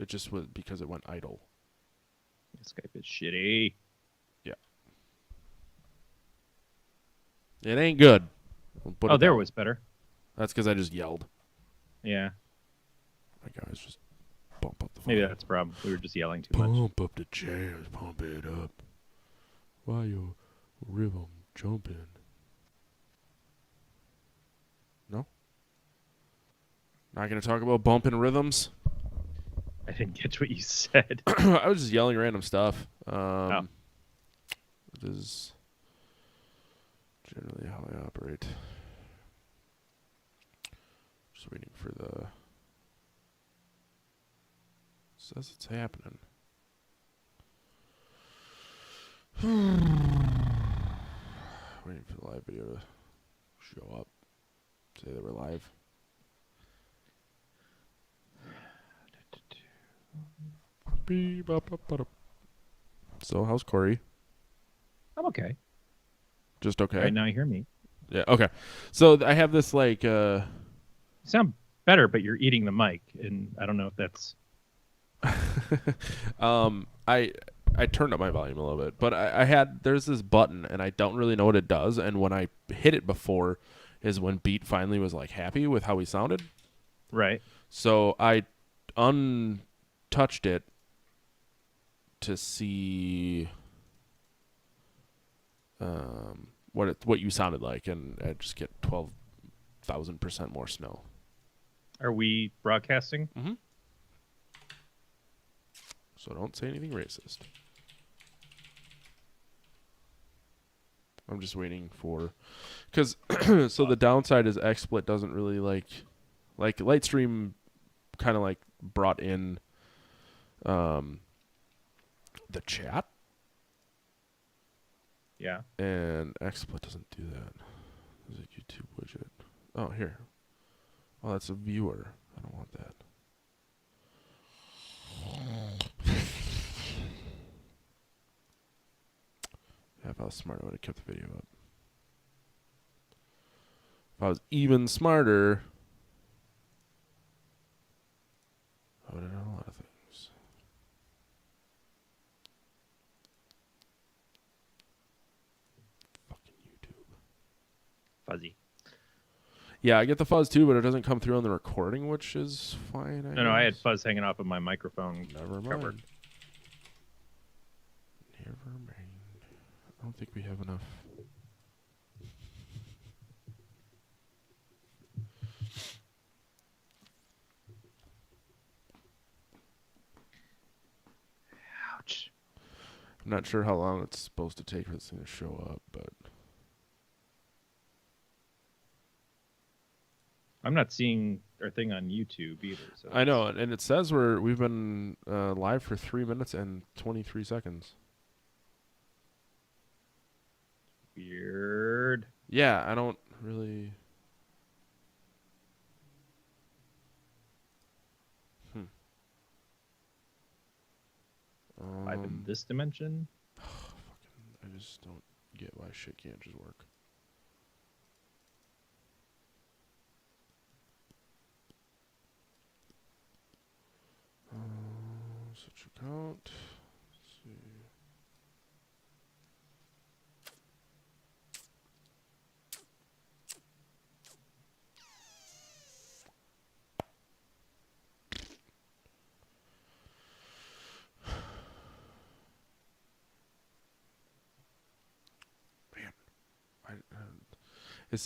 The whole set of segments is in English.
It just was because it went idle. Skype is shitty. Yeah. It ain't good. Oh, there was better. That's because I just yelled. Yeah. My guys just bump up the Maybe volume. that's the problem. We were just yelling too much. Pump up the jazz, pump it up. While your rhythm jumping. No? Not going to talk about bumping rhythms? I didn't get what you said. I was just yelling random stuff. Oh. It is generally how I operate. Just waiting for the... Says it's happening. Waiting for the live video to show up. Say that we're live. So, how's Corey? I'm okay. Just okay? Right now you hear me. Yeah, okay. So, I have this, like... You sound better, but you're eating the mic, and I don't know if that's... I turned up my volume a little bit, but there's this button, and I don't really know what it does, and when I hit it before is when Beat finally was, like, happy with how he sounded. Right. So, I untouched it to see what you sounded like, and I just get 12,000% more snow. Are we broadcasting? Mm-hmm. So don't say anything racist. I'm just waiting for... Because, so the downside is XSplit doesn't really like Lightstream kind of like brought in the chat. Yeah. And XSplit doesn't do that. There's a YouTube widget. Oh, here. Oh, that's a viewer. I don't want that. Yeah, if I was smart, I would have kept the video up. If I was even smarter, I would have done a lot of things. Fucking YouTube. Fuzzy. Yeah, I get the fuzz too, but it doesn't come through on the recording, which is fine. No, I had fuzz hanging off of my microphone. Never mind. Cover. Never mind. I don't think we have enough. Ouch. I'm not sure how long it's supposed to take for this thing to show up, but I'm not seeing our thing on YouTube either. So I know, and it says we've been live for 3 minutes and 23 seconds. Weird. Yeah, I don't really... Live in this dimension? I just don't get why shit can't just work. Switch account. Let's see.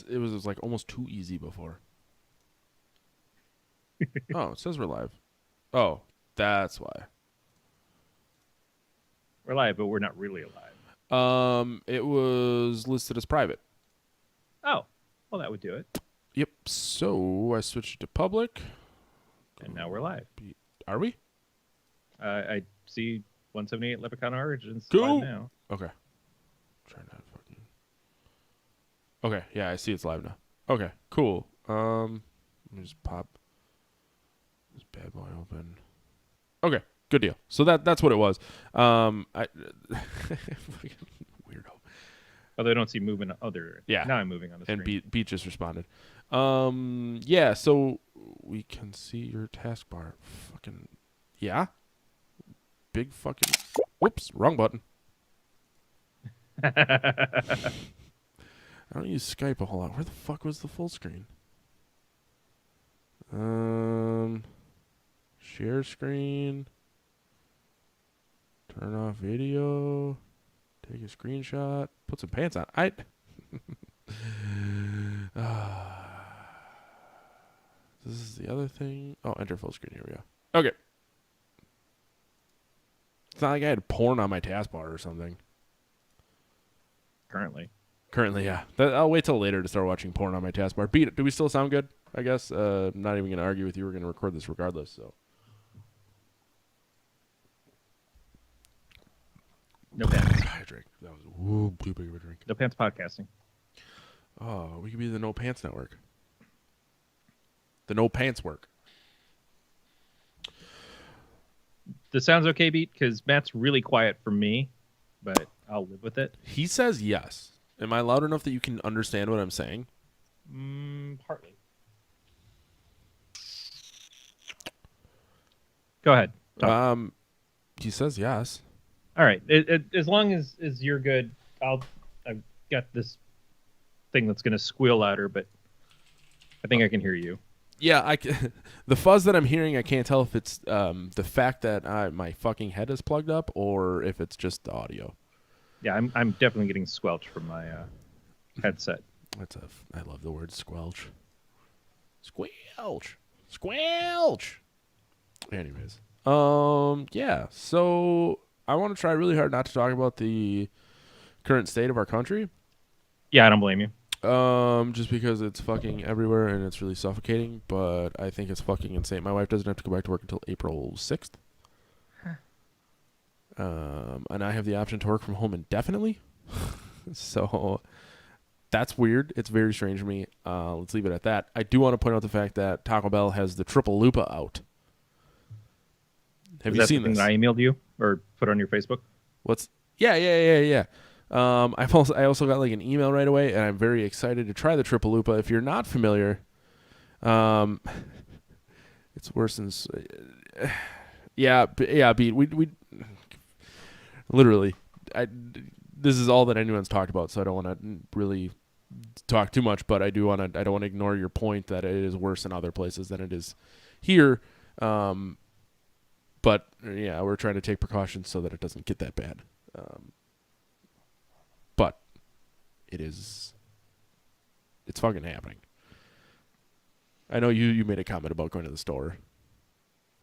It was like almost too easy before. Oh, it says we're live. Oh, that's why. We're live, but we're not really alive. It was listed as private. Oh, well, that would do it. Yep. So I switched to public. And now we're live. Are we? I see 178 Leprechaun Origins Cool. live now. Okay. Try not fucking. Okay, yeah, I see it's live now. Okay, cool. Let me just pop this bad boy open. Okay, good deal. So that's what it was. I weirdo. Although I don't see movement. Yeah. Now I'm moving on the screen. And Beat just responded. Yeah, so we can see your taskbar. Fucking Yeah. Big fucking. Whoops, wrong button. I don't use Skype a whole lot. Where the fuck was the full screen? Share screen. Turn off video. Take a screenshot. Put some pants on. This is the other thing. Oh, enter full screen. Here we go. Okay. It's not like I had porn on my taskbar or something. Currently, yeah. I'll wait till later to start watching porn on my taskbar. Beat it. Do we still sound good? I guess. I'm not even going to argue with you. We're going to record this regardless. So. No pants. I drank. That was too big of a drink. No pants podcasting. Oh, we could be the No Pants Network. The No Pants Work. This sounds okay, Beat, because Matt's really quiet for me, but I'll live with it. He says yes. Am I loud enough that you can understand what I'm saying? Partly. Go ahead. Talk. He says yes. All right. As long as you're good, I've got this thing that's going to squeal louder, but I think I can hear you. Yeah, the fuzz that I'm hearing, I can't tell if it's the fact that my fucking head is plugged up or if it's just the audio. Yeah, I'm definitely getting squelch from my headset. I love the word squelch. Squelch. Anyways, yeah. So I want to try really hard not to talk about the current state of our country. Yeah, I don't blame you. Just because it's fucking everywhere and it's really suffocating, but I think it's fucking insane. My wife doesn't have to go back to work until April 6th. And I have the option to work from home indefinitely. So that's weird. It's very strange to me. Let's leave it at that. I do want to point out the fact that Taco Bell has the Triple Lupa out. Have you seen this? That I emailed you or put on your Facebook? Yeah. I also got like an email right away, and I'm very excited to try the Triple Lupa. If you're not familiar, it's worse than Beat. We literally, this is all that anyone's talked about, so I don't want to really talk too much, but I don't want to ignore your point that it is worse in other places than it is here. But yeah, we're trying to take precautions so that it doesn't get that bad. But it's fucking happening. I know you made a comment about going to the store.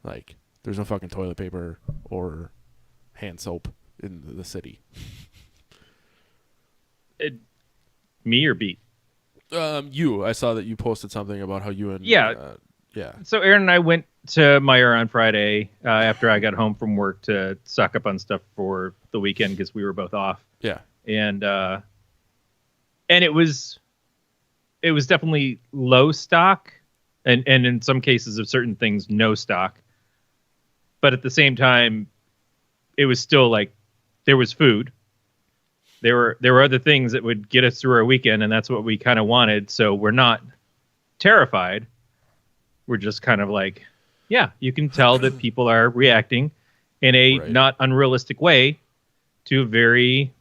Like, there's no fucking toilet paper or hand soap in the city. Me or Beat? You. I saw that you posted something about how you and... Yeah. Yeah. So Aaron and I went to Meijer on Friday after I got home from work to stock up on stuff for the weekend because we were both off. Yeah. And it was definitely low stock and in some cases of certain things no stock. But at the same time, it was still like there was food. There were other things that would get us through our weekend, and that's what we kind of wanted. So we're not terrified. We're just kind of like, yeah, you can tell that people are reacting in a not unrealistic way to a very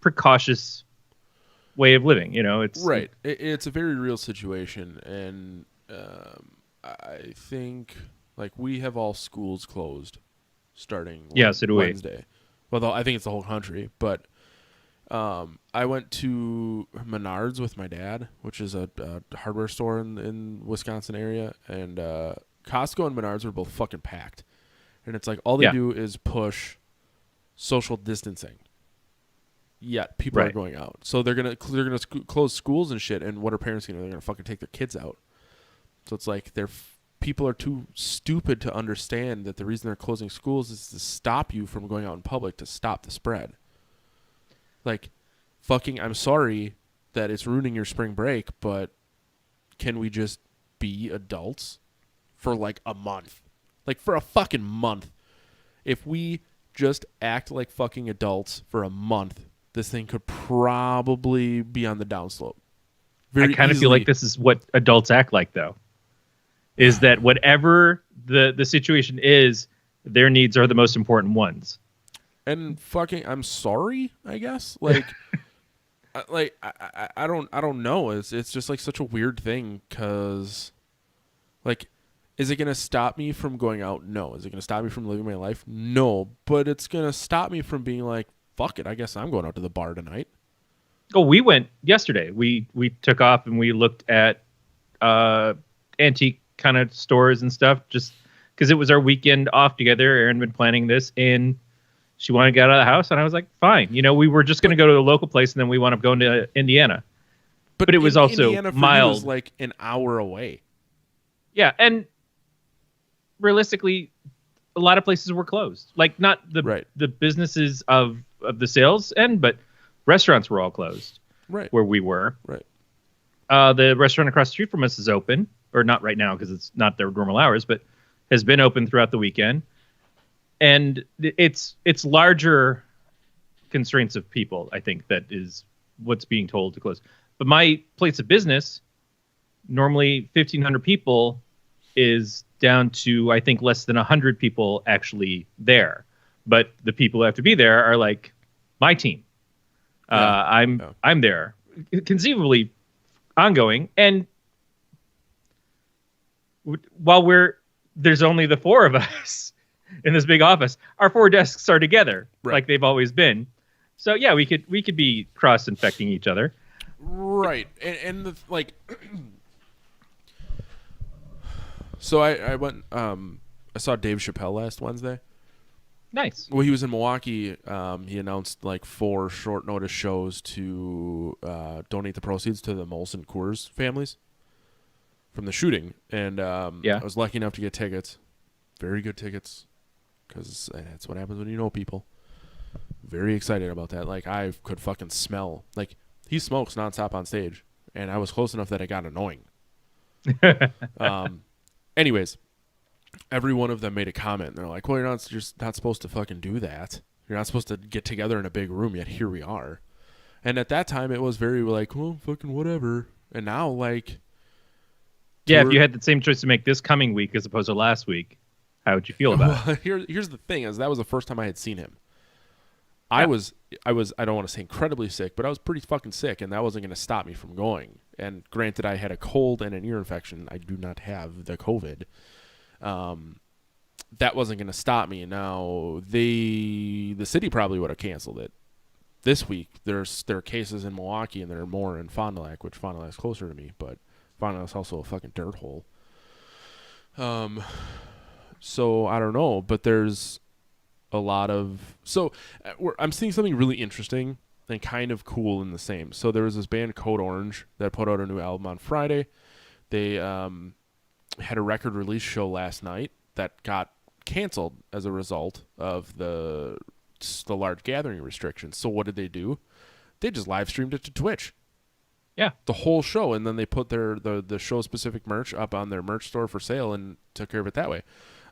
precautious way of living. You know, it's right. It's a very real situation, and I think like we have all schools closed starting Wednesday. Well, I think it's the whole country, but I went to Menards with my dad, which is a hardware store in Wisconsin area, and Costco and Menards were both fucking packed, and it's like all they do is push social distancing. Yet people are going out, so they're gonna close schools and shit. And what are parents gonna do? They're gonna fucking take their kids out. So it's like people are too stupid to understand that the reason they're closing schools is to stop you from going out in public, to stop the spread. Like, fucking, I'm sorry that it's ruining your spring break, but can we just be adults for like a month? Like, for a fucking month. If we just act like fucking adults for a month, this thing could probably be on the downslope. I kind of feel like this is what adults act like, though. is that whatever the situation is, their needs are the most important ones. And fucking, I'm sorry, I guess. I don't know. It's just like such a weird thing because, like, is it gonna stop me from going out? No. Is it gonna stop me from living my life? No. But it's gonna stop me from being like, fuck it. I guess I'm going out to the bar tonight. Oh, we went yesterday. We took off and we looked at antique kind of stores and stuff, just because it was our weekend off together. Erin had been planning this, and she wanted to get out of the house, and I was like, fine. We were just going to go to a local place, and then we wound up going to Indiana. But it was also Indiana for mild. you was like an hour away. Yeah, and realistically, a lot of places were closed. Like, not the businesses of the sales end, but restaurants were all closed. Right. Where we were. Right. The restaurant across the street from us is open, or not right now because it's not their normal hours, but has been open throughout the weekend. And it's larger constraints of people, I think, that is what's being told to close. But my place of business, normally 1,500 people, is down to, I think, less than 100 people actually there. But the people who have to be there are like my team. I'm there, conceivably ongoing. And while there's only the four of us in this big office, our four desks are together, like they've always been. So yeah, we could be cross-infecting each other. Right. So I went, I saw Dave Chappelle last Wednesday. Nice. Well, he was in Milwaukee. He announced like 4 short notice shows to donate the proceeds to the Molson Coors families from the shooting. And I was lucky enough to get tickets. Very good tickets, because that's what happens when you know people. Very excited about that. Like, I could fucking smell. Like, he smokes nonstop on stage, and I was close enough that it got annoying. Anyways, every one of them made a comment. And they're like, well, you're not supposed to fucking do that. You're not supposed to get together in a big room, yet here we are. And at that time, it was very like, well, fucking whatever. And now, like... Yeah, if you had the same choice to make this coming week as opposed to last week, how would you feel about it? Here's the thing, is that was the first time I had seen him. I don't want to say incredibly sick, but I was pretty fucking sick, and that wasn't going to stop me from going. And granted, I had a cold and an ear infection. I do not have the COVID. That wasn't going to stop me. Now, the city probably would have canceled it. This week, there are cases in Milwaukee, and there are more in Fond du Lac, which Fond du Lac's closer to me, but Fond du Lac's also a fucking dirt hole. So I don't know, but there's a lot of... So I'm seeing something really interesting and kind of cool in the same. So there was this band Code Orange that put out a new album on Friday. They had a record release show last night that got canceled as a result of the large gathering restrictions. So what did they do? They just live streamed it to Twitch. Yeah, the whole show, and then they put the show specific merch up on their merch store for sale and took care of it that way.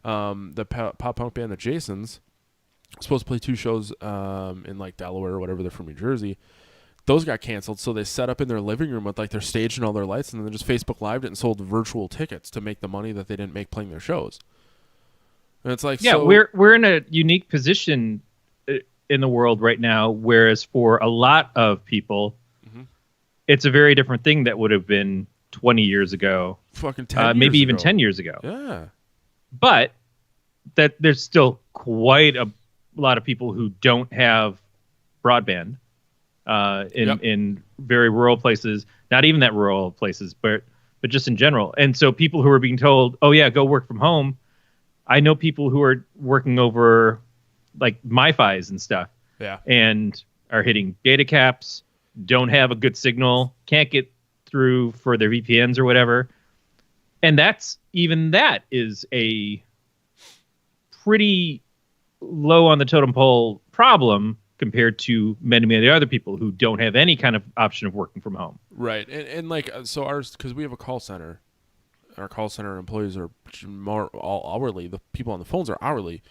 The pop punk band the Jasons supposed to play 2 shows in like Delaware or whatever. They're from New Jersey. Those got canceled, so they set up in their living room with like their stage and all their lights, and then just Facebook Lived it and sold virtual tickets to make the money that they didn't make playing their shows. And it's like, yeah, so, we're in a unique position in the world right now, whereas for a lot of people, it's a very different thing that would have been 20 years ago, fucking 10 years maybe even ago. 10 years ago. Yeah, but that there's still quite a lot of people who don't have broadband in very rural places, not even that rural places, but just in general. And so people who are being told, oh yeah, go work from home. I know people who are working over like MiFis and stuff, and are hitting data caps, don't have a good signal, can't get through for their VPNs or whatever. And that is a pretty low on the totem pole problem compared to many, many other people who don't have any kind of option of working from home. Right. And like, so ours, because we have a call center, our call center employees are more all hourly. The people on the phones are hourly.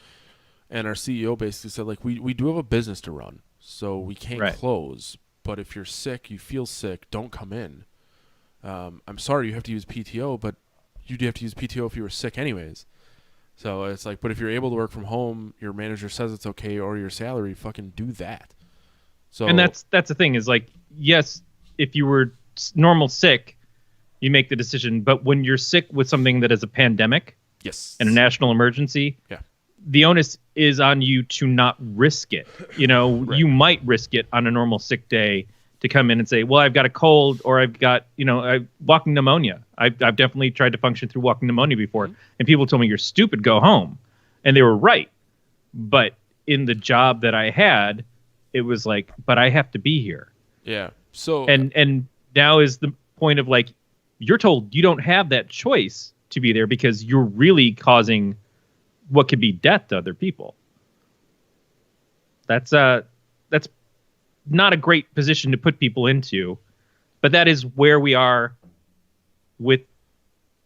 And our CEO basically said, like, we do have a business to run, so we can't close. But if you're sick, you feel sick, don't come in. I'm sorry you have to use PTO, but you'd have to use PTO if you were sick anyways. So it's like, but if you're able to work from home, your manager says it's okay, or your salary, fucking do that. So, and that's the thing is like, yes, if you were normal sick, you make the decision. But when you're sick with something that is a pandemic, yes, and a national emergency, yeah, the onus is on you to not risk it. You know, right. You might risk it on a normal sick day to come in and say, well, I've got a cold, or I've got, walking pneumonia. I've definitely tried to function through walking pneumonia before. Mm-hmm. And people told me, you're stupid, go home. And they were right. But in the job that I had, it was like, but I have to be here. Yeah. So and now is the point of like, you're told you don't have that choice to be there because you're really causing what could be death to other people. That's not a great position to put people into, but that is where we are with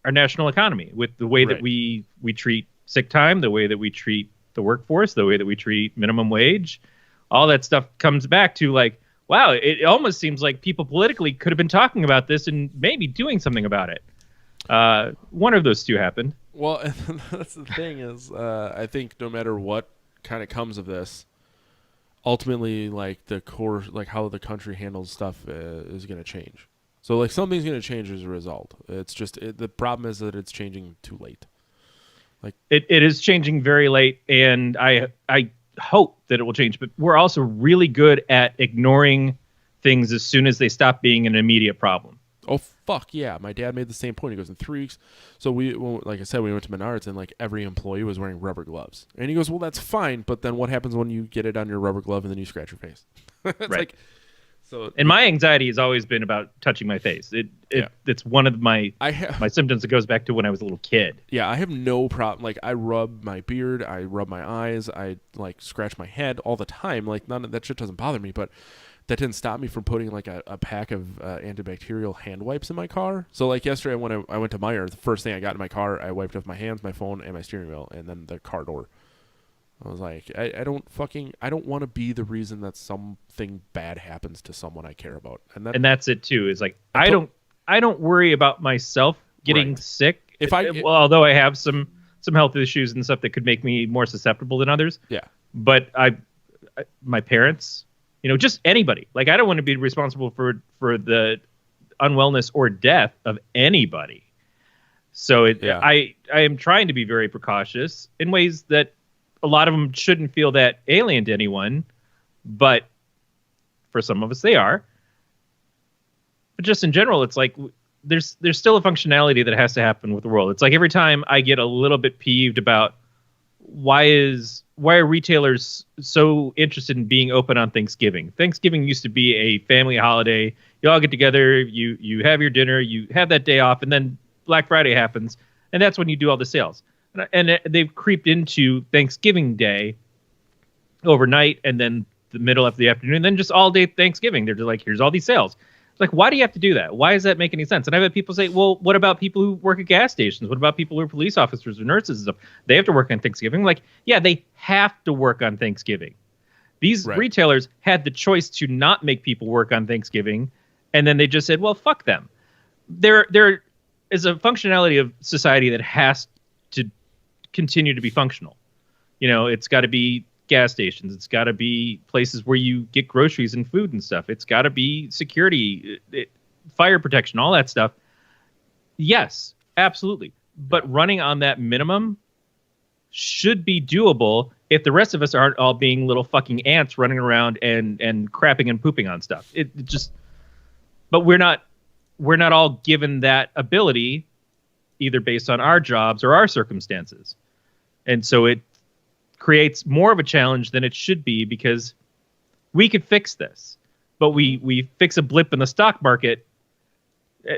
our national economy, with the way that we treat sick time, the way that we treat the workforce, the way that we treat minimum wage. All that stuff comes back to like, wow, it almost seems like people politically could have been talking about this and maybe doing something about it. One of those two happened. Well, that's the thing is, I think no matter what kind of comes of this, ultimately, like the core, like how the country handles stuff is going to change. So like something's going to change as a result. It's just the problem is that it's changing too late. Like it is changing very late, and I hope that it will change. But we're also really good at ignoring things as soon as they stop being an immediate problem. Oh, fuck yeah. My dad made the same point. He goes, in 3 weeks. So like I said, we went to Menards and like every employee was wearing rubber gloves. And he goes, well, that's fine. But then what happens when you get it on your rubber glove and then you scratch your face? It's right. So. And my anxiety has always been about touching my face. It's one of my symptoms that goes back to when I was a little kid. Yeah, I have no problem. Like I rub my beard, I rub my eyes, I like scratch my head all the time. Like none of that shit doesn't bother me, but that didn't stop me from putting like a pack of antibacterial hand wipes in my car. So like yesterday when I went to Meijer, the first thing I got in my car, I wiped off my hands, my phone, and my steering wheel, and then the car door. I was like, I don't want to be the reason that something bad happens to someone I care about. And that's it too. Is like I don't worry about myself getting sick. Although I have some health issues and stuff that could make me more susceptible than others. Yeah. But my parents, just anybody. Like I don't want to be responsible for the unwellness or death of anybody. So I am trying to be very precautious in ways that a lot of them shouldn't feel that alien to anyone, but for some of us they are. But just in general, it's like there's still a functionality that has to happen with the world. It's like every time I get a little bit peeved about why are retailers so interested in being open on Thanksgiving? Thanksgiving used to be a family holiday. You all get together, you have your dinner, you have that day off, and then Black Friday happens, and that's when you do all the sales. And they've creeped into Thanksgiving Day overnight, and then the middle of the afternoon, and then just all day Thanksgiving. They're just like, here's all these sales. It's like, why do you have to do that? Why does that make any sense? And I've had people say, well, what about people who work at gas stations? What about people who are police officers or nurses and stuff? They have to work on Thanksgiving. Like, yeah, they have to work on Thanksgiving. These retailers had the choice to not make people work on Thanksgiving, and then they just said, well, fuck them. There is a functionality of society that has to continue to be functional. It's got to be gas stations. It's got to be places where you get groceries and food and stuff. It's got to be security, fire protection, all that stuff. Yes, absolutely. But running on that minimum should be doable if the rest of us aren't all being little fucking ants running around and crapping and pooping on stuff. But we're not all given that ability, either based on our jobs or our circumstances. And so it creates more of a challenge than it should be, because we could fix this, but we fix a blip in the stock market,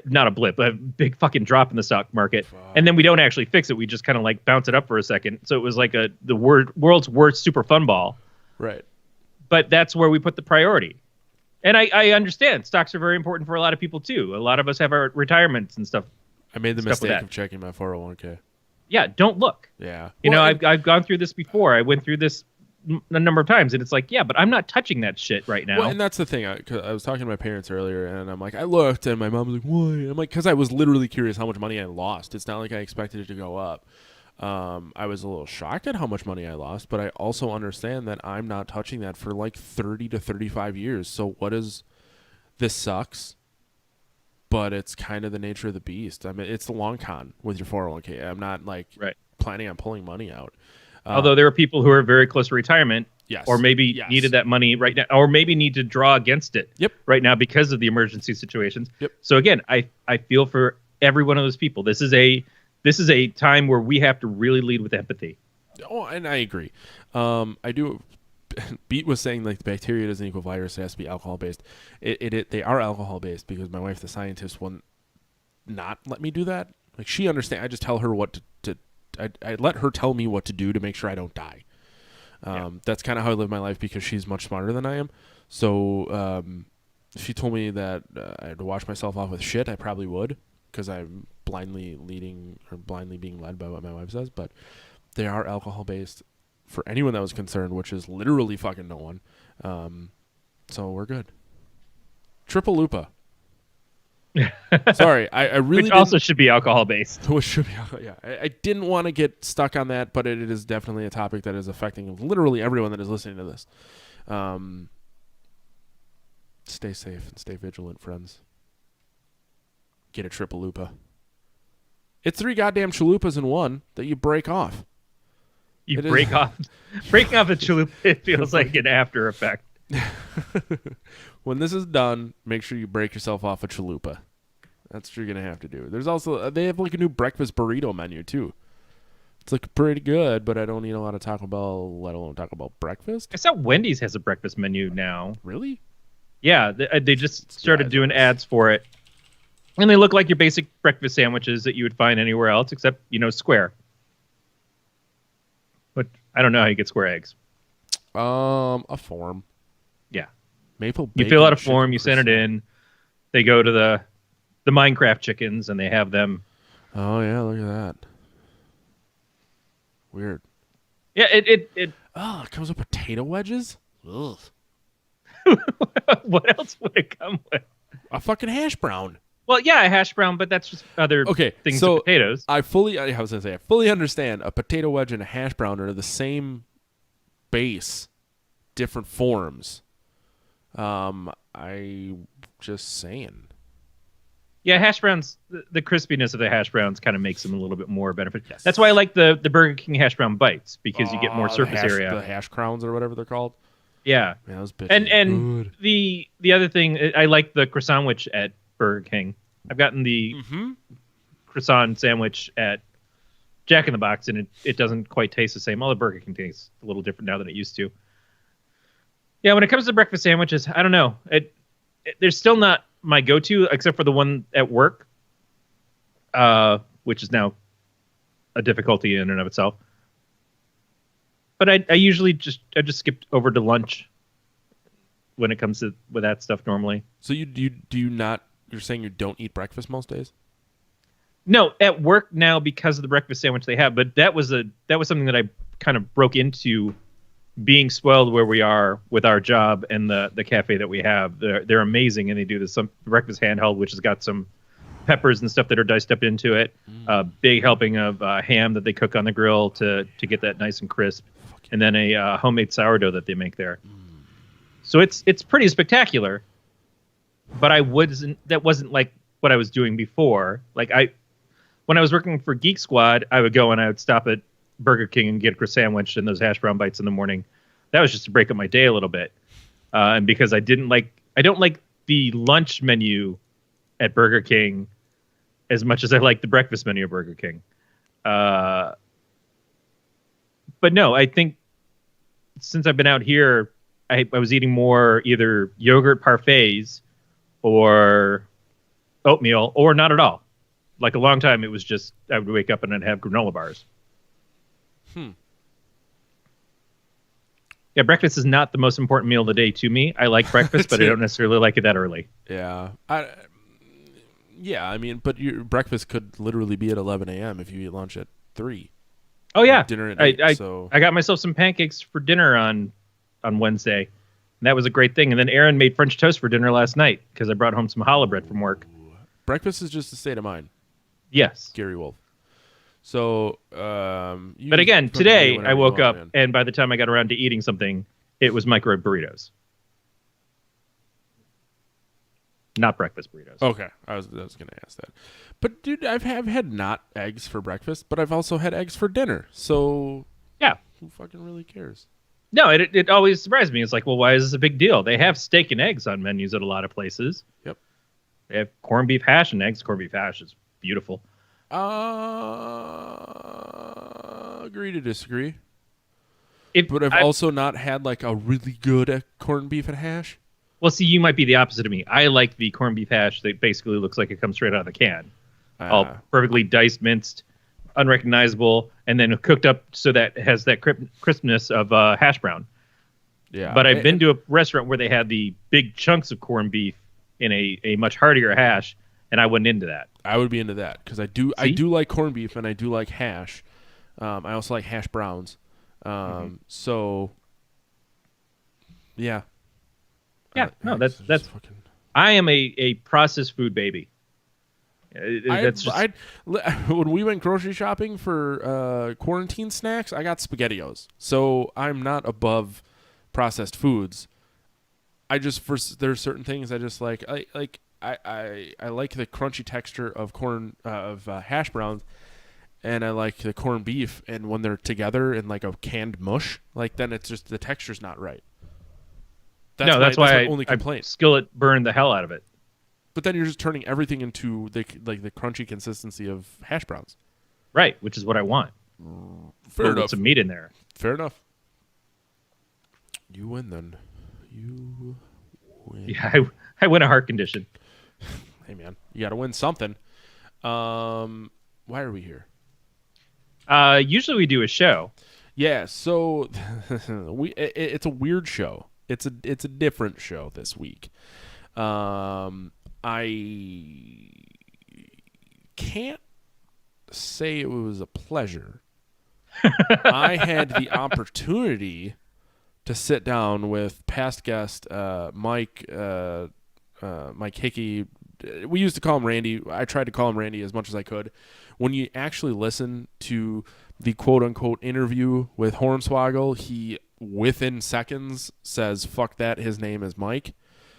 not a blip, a big fucking drop in the stock market, and then we don't actually fix it. We just kind of like bounce it up for a second. So it was like the world's worst super fun ball. Right. But that's where we put the priority. And I understand stocks are very important for a lot of people too. A lot of us have our retirements and stuff. I made the mistake of checking my 401k. Yeah, don't look. Yeah. I've gone through this before. I went through this a number of times, and it's like, yeah, but I'm not touching that shit right now. Well, and that's the thing. 'Cause I was talking to my parents earlier, and I'm like, I looked, and my mom was like, why? I'm like, because I was literally curious how much money I lost. It's not like I expected it to go up. I was a little shocked at how much money I lost, but I also understand that I'm not touching that for like 30 to 35 years. So what is this sucks, but it's kind of the nature of the beast. I mean, it's the long con with your 401k. I'm not like planning on pulling money out. Although there are people who are very close to retirement, yes, or maybe needed that money right now, or maybe need to draw against it right now because of the emergency situations. So again, I feel for every one of those people. This is a time where we have to really lead with empathy. Oh, and I agree. I do. Beat was saying like the bacteria doesn't equal virus; it has to be alcohol based. They are alcohol based because my wife, the scientist, wouldn't not let me do that. Like she understands. I just tell her what to I let her tell me what to do to make sure I don't die. That's kind of how I live my life because she's much smarter than I am. So she told me that I had to wash myself off with shit. I probably would because I'm blindly being led by what my wife says. But they are alcohol based for anyone that was concerned, which is literally fucking no one. So we're good. Triple Lupa. Sorry, I really which also should be alcohol based. Which should be, yeah. I didn't want to get stuck on that, but it is definitely a topic that is affecting literally everyone that is listening to this. Stay safe and stay vigilant, friends. Get a triple lupa. It's 3 goddamn chalupas in one that you break off. Breaking off a chalupa, it feels like an after effect. When this is done, make sure you break yourself off a chalupa. That's what you're gonna have to do. There's also they have like a new breakfast burrito menu too. It's like pretty good, but I don't eat a lot of Taco Bell, let alone Taco Bell breakfast. I saw Wendy's has a breakfast menu now. Really? Yeah, they just started doing ads for it, and they look like your basic breakfast sandwiches that you would find anywhere else, except square. But I don't know how you get square eggs. A form. Yeah. Maple bacon. You fill out a form, you send it in. They go to the Minecraft chickens, and they have them. Oh yeah, look at that. Weird. Yeah, it comes with potato wedges. Ugh. What else would it come with? A fucking hash brown. Well, yeah, a hash brown, but that's just other things so with potatoes. I fully understand a potato wedge and a hash brown are the same base, different forms. I just saying. Yeah, hash browns, the crispiness of the hash browns kind of makes them a little bit more benefit. Yes. That's why I like the Burger King hash brown bites, because you get more surface area. The hash crowns or whatever they're called. Yeah. Man, those bitches and the other thing, I like the croissant sandwich at Burger King. I've gotten the croissant sandwich at Jack in the Box, and it doesn't quite taste the same. All the Burger King tastes a little different now than it used to. Yeah, when it comes to breakfast sandwiches, I don't know. They're still not my go-to, except for the one at work, which is now a difficulty in and of itself. But I usually just skip over to lunch when it comes to with that stuff normally. So do you not? You're saying you don't eat breakfast most days? No, at work now because of the breakfast sandwich they have. But that was something that I kind of broke into, being spoiled where we are with our job and the cafe that we have. They're amazing, and they do some breakfast handheld, which has got some peppers and stuff that are diced up into it. A big helping of ham that they cook on the grill to get that nice and crisp, and then a homemade sourdough that they make there. So it's pretty spectacular. But that wasn't like what I was doing before. Like when I was working for Geek Squad, I would go and I would stop at Burger King and get a sandwich and those hash brown bites in the morning. That was just to break up my day a little bit. And because I don't like the lunch menu at Burger King as much as I like the breakfast menu at Burger King. But no, I think since I've been out here, I was eating more either yogurt parfaits or oatmeal, or not at all. Like a long time, it was just I would wake up and I'd have granola bars. Yeah, breakfast is not the most important meal of the day to me. I like breakfast, but I don't necessarily like it that early. Yeah. I mean, but your breakfast could literally be at 11 a.m. if you eat lunch at 3. Oh yeah, dinner at I, 8. I So I got myself some pancakes for dinner on Wednesday, and that was a great thing. And then Aaron made French toast for dinner last night because I brought home some challah bread from work. breakfast is just a state of mind, Yes, Gary Wolf. So, you but again, fucking eat today I whenever you woke want, up, man. and by the time I got around to eating something, it was microwave burritos, not breakfast burritos. Okay, I was gonna ask that, but dude, have had not eggs for breakfast, but I've also had eggs for dinner. So Yeah. who fucking really cares? No, it always surprised me. It's like, well, why is this a big deal? They have steak and eggs on menus at a lot of places. Yep. They have corned beef hash and eggs. Corned beef hash is beautiful. Agree to disagree. If But I've also not had like a really good corned beef and hash. Well, see, you might be the opposite of me. I like the corned beef hash that basically looks like it comes straight out of the can. All perfectly diced, minced, unrecognizable, and then cooked up so that it has that crispness of hash brown. Yeah. But I've been to a restaurant where they had the big chunks of corned beef in a much heartier hash, and I wasn't into that. I would be into that because I do like corned beef and I do like hash. I also like hash browns. So yeah. Yeah, no, eggs that's are just fucking. I am a processed food baby. That's just when we went grocery shopping for quarantine snacks, I got SpaghettiOs. So I'm not above processed foods. There's certain things I just like. I like the crunchy texture of hash browns, and I like the corned beef. And when they're together in like a canned mush, like then it's just the texture's not right. That's why my only complaint. I skillet burned the hell out of it. But then you're just turning everything into the crunchy consistency of hash browns. Right, which is what I want. Fair enough. With some meat in there. Fair enough. You win then. You win. Yeah, I win a heart condition. Hey man, you got to win something. Why are we here? Usually we do a show. Yeah, so it's a weird show. It's a different show this week. I can't say it was a pleasure. I had the opportunity to sit down with past guest Mike Hickey. We used to call him Randy. I tried to call him Randy as much as I could. When you actually listen to the quote-unquote interview with Hornswoggle, he, within seconds, says, fuck that, his name is Mike.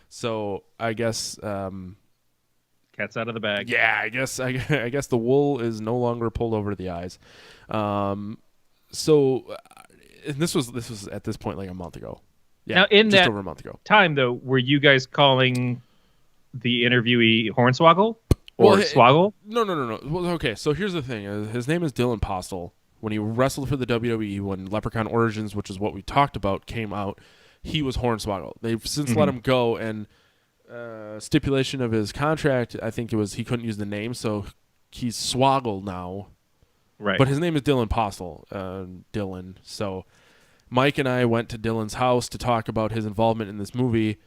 So I guess... cat's out of the bag. Yeah, I guess the wool is no longer pulled over the eyes. So and this was at this point like a month ago. Yeah, now, in just that over a month ago. Time, though, were you guys calling the interviewee Hornswoggle or Swoggle? No. Well, okay, so here's the thing. His name is Dylan Postel. When he wrestled for the WWE, when Leprechaun Origins, which is what we talked about, came out, he was Hornswoggle. They've since let him go, and stipulation of his contract, I think it was he couldn't use the name, so he's Swoggle now. Right. But his name is Dylan Postel. Dylan. So Mike and I went to Dylan's house to talk about his involvement in this movie.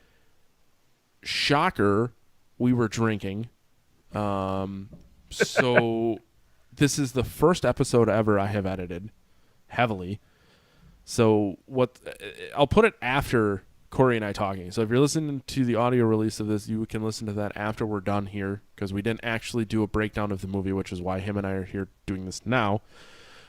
Shocker, we were drinking. So this is the first episode ever I have edited heavily. So I'll put it after Corey and I talking. So if you're listening to the audio release of this, you can listen to that after we're done here, because we didn't actually do a breakdown of the movie, which is why him and I are here doing this now.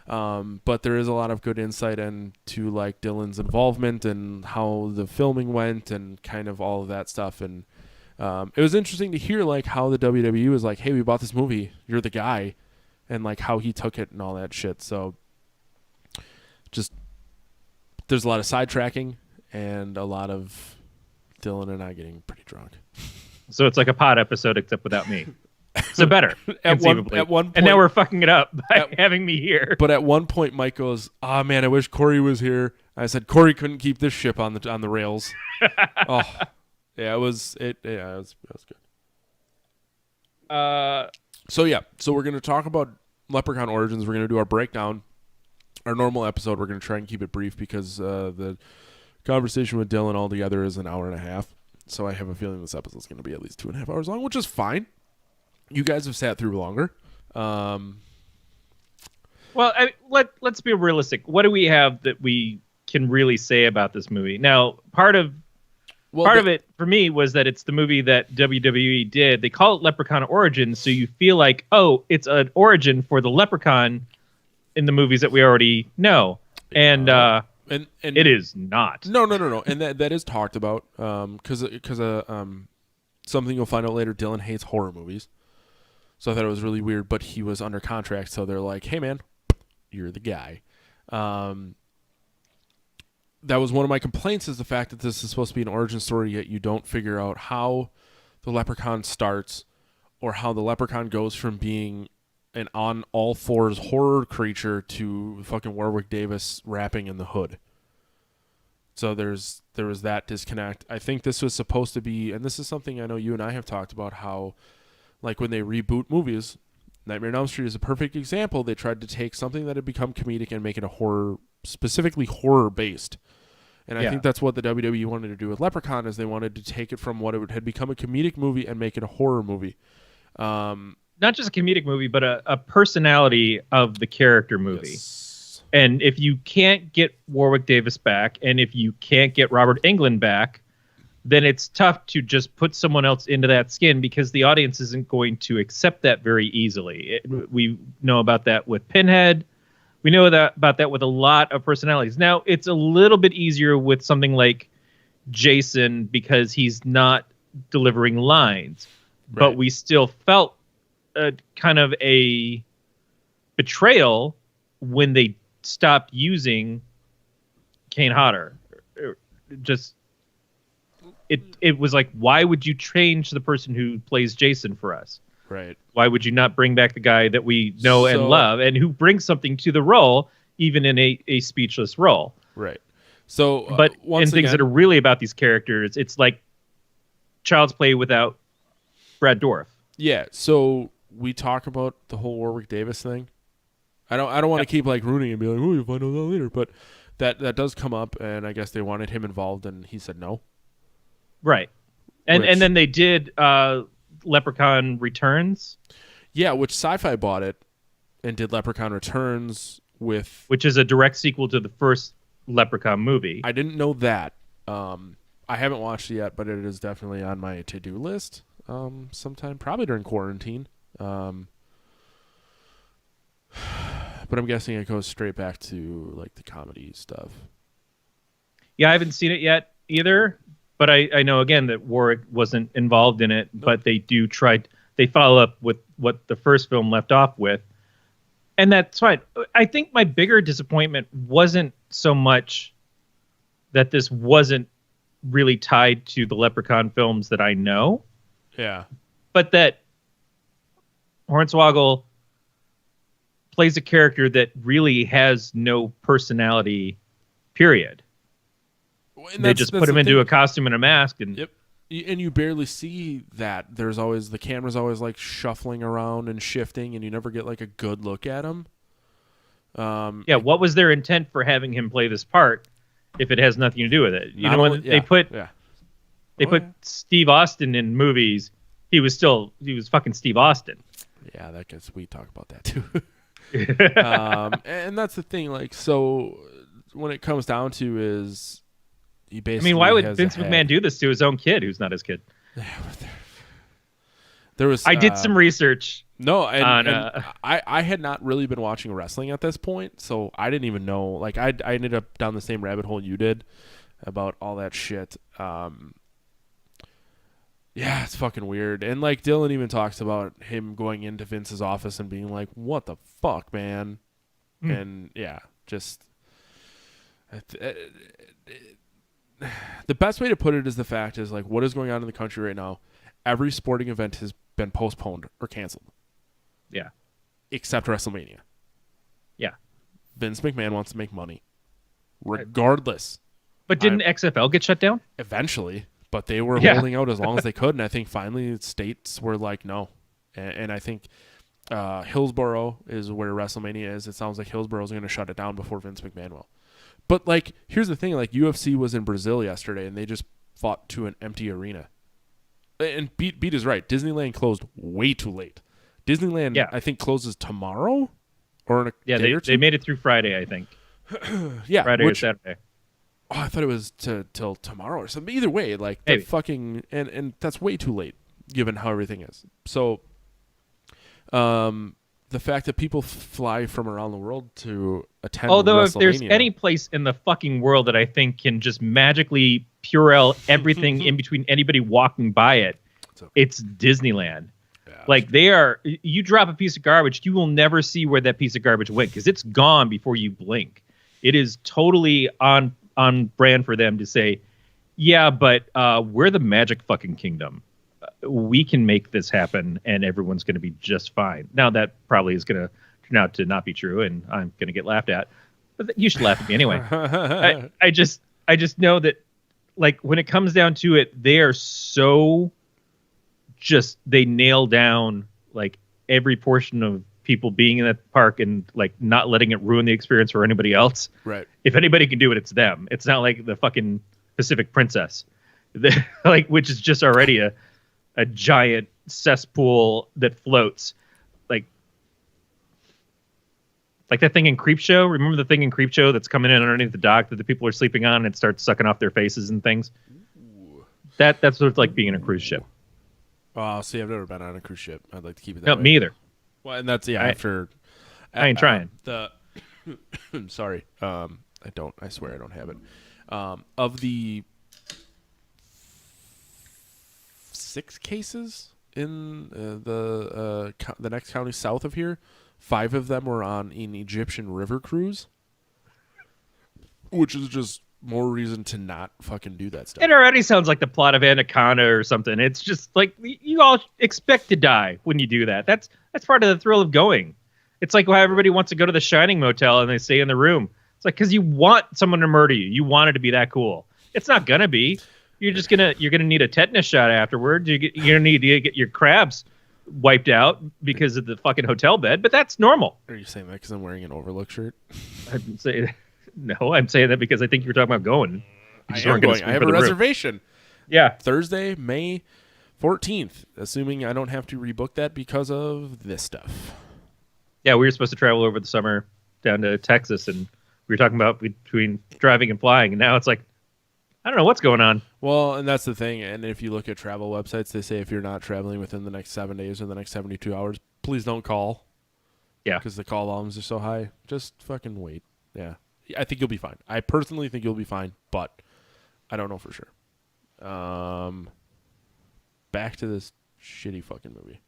But there is a lot of good insight into like Dylan's involvement and how the filming went and kind of all of that stuff. And it was interesting to hear like how the WWE was like, hey, we bought this movie, you're the guy, and like how he took it and all that shit. So just there's a lot of sidetracking and a lot of Dylan and I getting pretty drunk. So it's like a PoT episode except without me. So better, conceivably. At one point, and now we're fucking it up by having me here. But at one point, Mike goes, "Ah, man, I wish Corey was here." I said, "Corey couldn't keep this ship on the rails." Oh, yeah, it was good. So we're gonna talk about Leprechaun Origins. We're gonna do our breakdown. Our normal episode, we're gonna try and keep it brief because the conversation with Dylan altogether is an hour and a half. So I have a feeling this episode's gonna be at least 2.5 hours long, which is fine. You guys have sat through longer. Well, let's be realistic. What do we have that we can really say about this movie? Now, part of it for me was that it's the movie that WWE did. They call it Leprechaun Origins, so you feel like, oh, it's an origin for the Leprechaun in the movies that we already know, and it is not. No, and that is talked about because something you'll find out later. Dylan hates horror movies, so I thought it was really weird. But he was under contract, so they're like, "Hey, man, you're the guy." That was one of my complaints, is the fact that this is supposed to be an origin story, yet you don't figure out how the Leprechaun starts or how the Leprechaun goes from being an on all fours horror creature to fucking Warwick Davis rapping in the hood. So there was that disconnect. I think this was supposed to be, and this is something I know you and I have talked about, how like when they reboot movies, Nightmare on Elm Street is a perfect example. They tried to take something that had become comedic and make it a horror, specifically horror based. And I think that's what the WWE wanted to do with Leprechaun, is they wanted to take it from what it had become a comedic movie and make it a horror movie. Not just a comedic movie, but a personality of the character movie. Yes. And if you can't get Warwick Davis back, and if you can't get Robert Englund back, then it's tough to just put someone else into that skin, because the audience isn't going to accept that very easily. We know about that with Pinhead. We know about that with a lot of personalities. Now, it's a little bit easier with something like Jason, because he's not delivering lines. Right. But we still felt kind of a betrayal when they stopped using Kane Hodder. Just it was like, why would you change the person who plays Jason for us? Right. Why would you not bring back the guy that we know and love, and who brings something to the role, even in a speechless role? Right. So, but in things that are really about these characters, it's like Child's Play without Brad Dourif. Yeah. So we talk about the whole Warwick Davis thing. I don't want to keep like ruining and be like, oh, you'll find out that later. But that does come up, and I guess they wanted him involved, and he said no. Right. And then they did Leprechaun Returns. Yeah, which Sci-Fi bought it and did Leprechaun Returns with, which is a direct sequel to the first Leprechaun movie. I didn't know that. I haven't watched it yet, but it is definitely on my to-do list. Sometime probably during quarantine. But I'm guessing it goes straight back to like the comedy stuff. Yeah, I haven't seen it yet either. But I know, again, that Warwick wasn't involved in it, but they follow up with what the first film left off with. And that's fine. I think my bigger disappointment wasn't so much that this wasn't really tied to the Leprechaun films that I know. Yeah. But that Hornswoggle plays a character that really has no personality, period. They just put him into a costume and a mask, and yep. And you barely see that. There's always, the camera's always like shuffling around and shifting, and you never get like a good look at him. What was their intent for having him play this part if it has nothing to do with it? You know, when they put Steve Austin in movies, he was fucking Steve Austin. Yeah, that gets, we talk about that too. And that's the thing. Like, so when it comes down to is, why would Vince McMahon do this to his own kid, who's not his kid? There was. I did some research. No, and I had not really been watching wrestling at this point, so I didn't even know. Like, I ended up down the same rabbit hole you did about all that shit. Yeah, it's fucking weird. And like Dylan even talks about him going into Vince's office and being like, "What the fuck, man?" And yeah, just. The best way to put it is the fact is, like, what is going on in the country right now, every sporting event has been postponed or canceled. Yeah. Except WrestleMania. Yeah. Vince McMahon wants to make money. Regardless. But didn't XFL get shut down? Eventually. But they were holding out as long as they could, and I think finally states were like, no. And I think Hillsborough is where WrestleMania is. It sounds like Hillsborough is going to shut it down before Vince McMahon will. But, like, here's the thing. Like, UFC was in Brazil yesterday, and they just fought to an empty arena. And Beat is right. Disneyland closed way too late. Disneyland, I think, closes tomorrow or in a Yeah, day or two. they made it through Friday, I think. Yeah, Friday or Saturday. Oh, I thought it was till tomorrow or something. Either way, like the Maybe. fucking and that's way too late given how everything is. So, the fact that people fly from around the world to attend Although WrestleMania, if there's any place in the fucking world that I think can just magically Purell everything in between anybody walking by it, it's Disneyland. Yeah, like they are, you drop a piece of garbage, you will never see where that piece of garbage went because it's gone before you blink. It is totally on brand for them to say, yeah, but we're the Magic fucking Kingdom. We can make this happen and everyone's going to be just fine. Now that probably is going to turn out to not be true and I'm going to get laughed at, but you should laugh at me anyway. I just know that like when it comes down to it, they are so just, they nail down like every portion of people being in that park and like not letting it ruin the experience for anybody else. Right. If anybody can do it, it's them. It's not like the fucking Pacific Princess, like, which is just already a giant cesspool that floats. Like that thing in Creepshow. Remember the thing in Creepshow that's coming in underneath the dock that the people are sleeping on and it starts sucking off their faces and things? Ooh. That's what it's like being in a cruise ship. Oh, see, I've never been on a cruise ship. I'd like to keep it that way. Me either. Well, and that's I ain't trying. Sorry. I swear I don't have it. Of the 6 cases in the next county south of here, 5 of them were on an Egyptian river cruise, which is just more reason to not fucking do that stuff. It already sounds like the plot of Anaconda or something. It's just like you all expect to die when you do that. That's part of the thrill of going. It's like how everybody wants to go to the Shining Motel and they stay in the room. It's like because you want someone to murder you. You want it to be that cool. It's not gonna be. You're gonna need a tetanus shot afterwards. You're gonna need to get your crabs wiped out because of the fucking hotel bed. But that's normal. Are you saying that because I'm wearing an Overlook shirt? I'm saying no. I'm saying that because I think you were talking about going. I am going. I have a reservation. Yeah, Thursday, May 14th. Assuming I don't have to rebook that because of this stuff. Yeah, we were supposed to travel over the summer down to Texas, and we were talking about between driving and flying, and now it's like, I don't know what's going on. Well, and that's the thing. And if you look at travel websites, they say if you're not traveling within the next 7 days or the next 72 hours, please don't call. Yeah. Because the call volumes are so high. Just fucking wait. Yeah. I think you'll be fine. I personally think you'll be fine, but I don't know for sure. Back to this shitty fucking movie.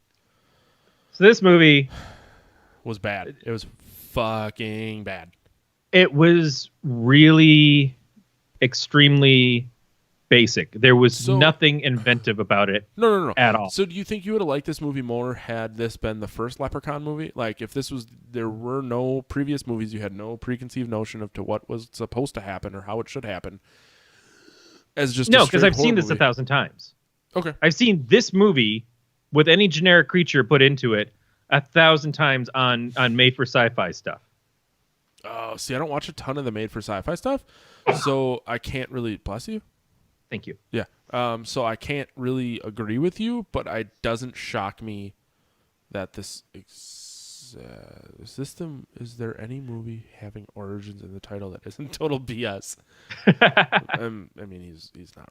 So this movie was bad. It was fucking bad. It was really extremely basic. There was nothing inventive about it. No. At all. So do you think you would have liked this movie more had this been the first Leprechaun movie? Like if there were no previous movies, you had no preconceived notion of to what was supposed to happen or how it should happen. As just no, because I've seen this 1,000 times. Okay. I've seen this movie with any generic creature put into it 1,000 times on made for sci-fi stuff. Oh, see, I don't watch a ton of the made for sci-fi stuff, so I can't really bless you. Thank you. Yeah. So I can't really agree with you, but it doesn't shock me that this system. Is there any movie having origins in the title that isn't total BS? I mean, he's not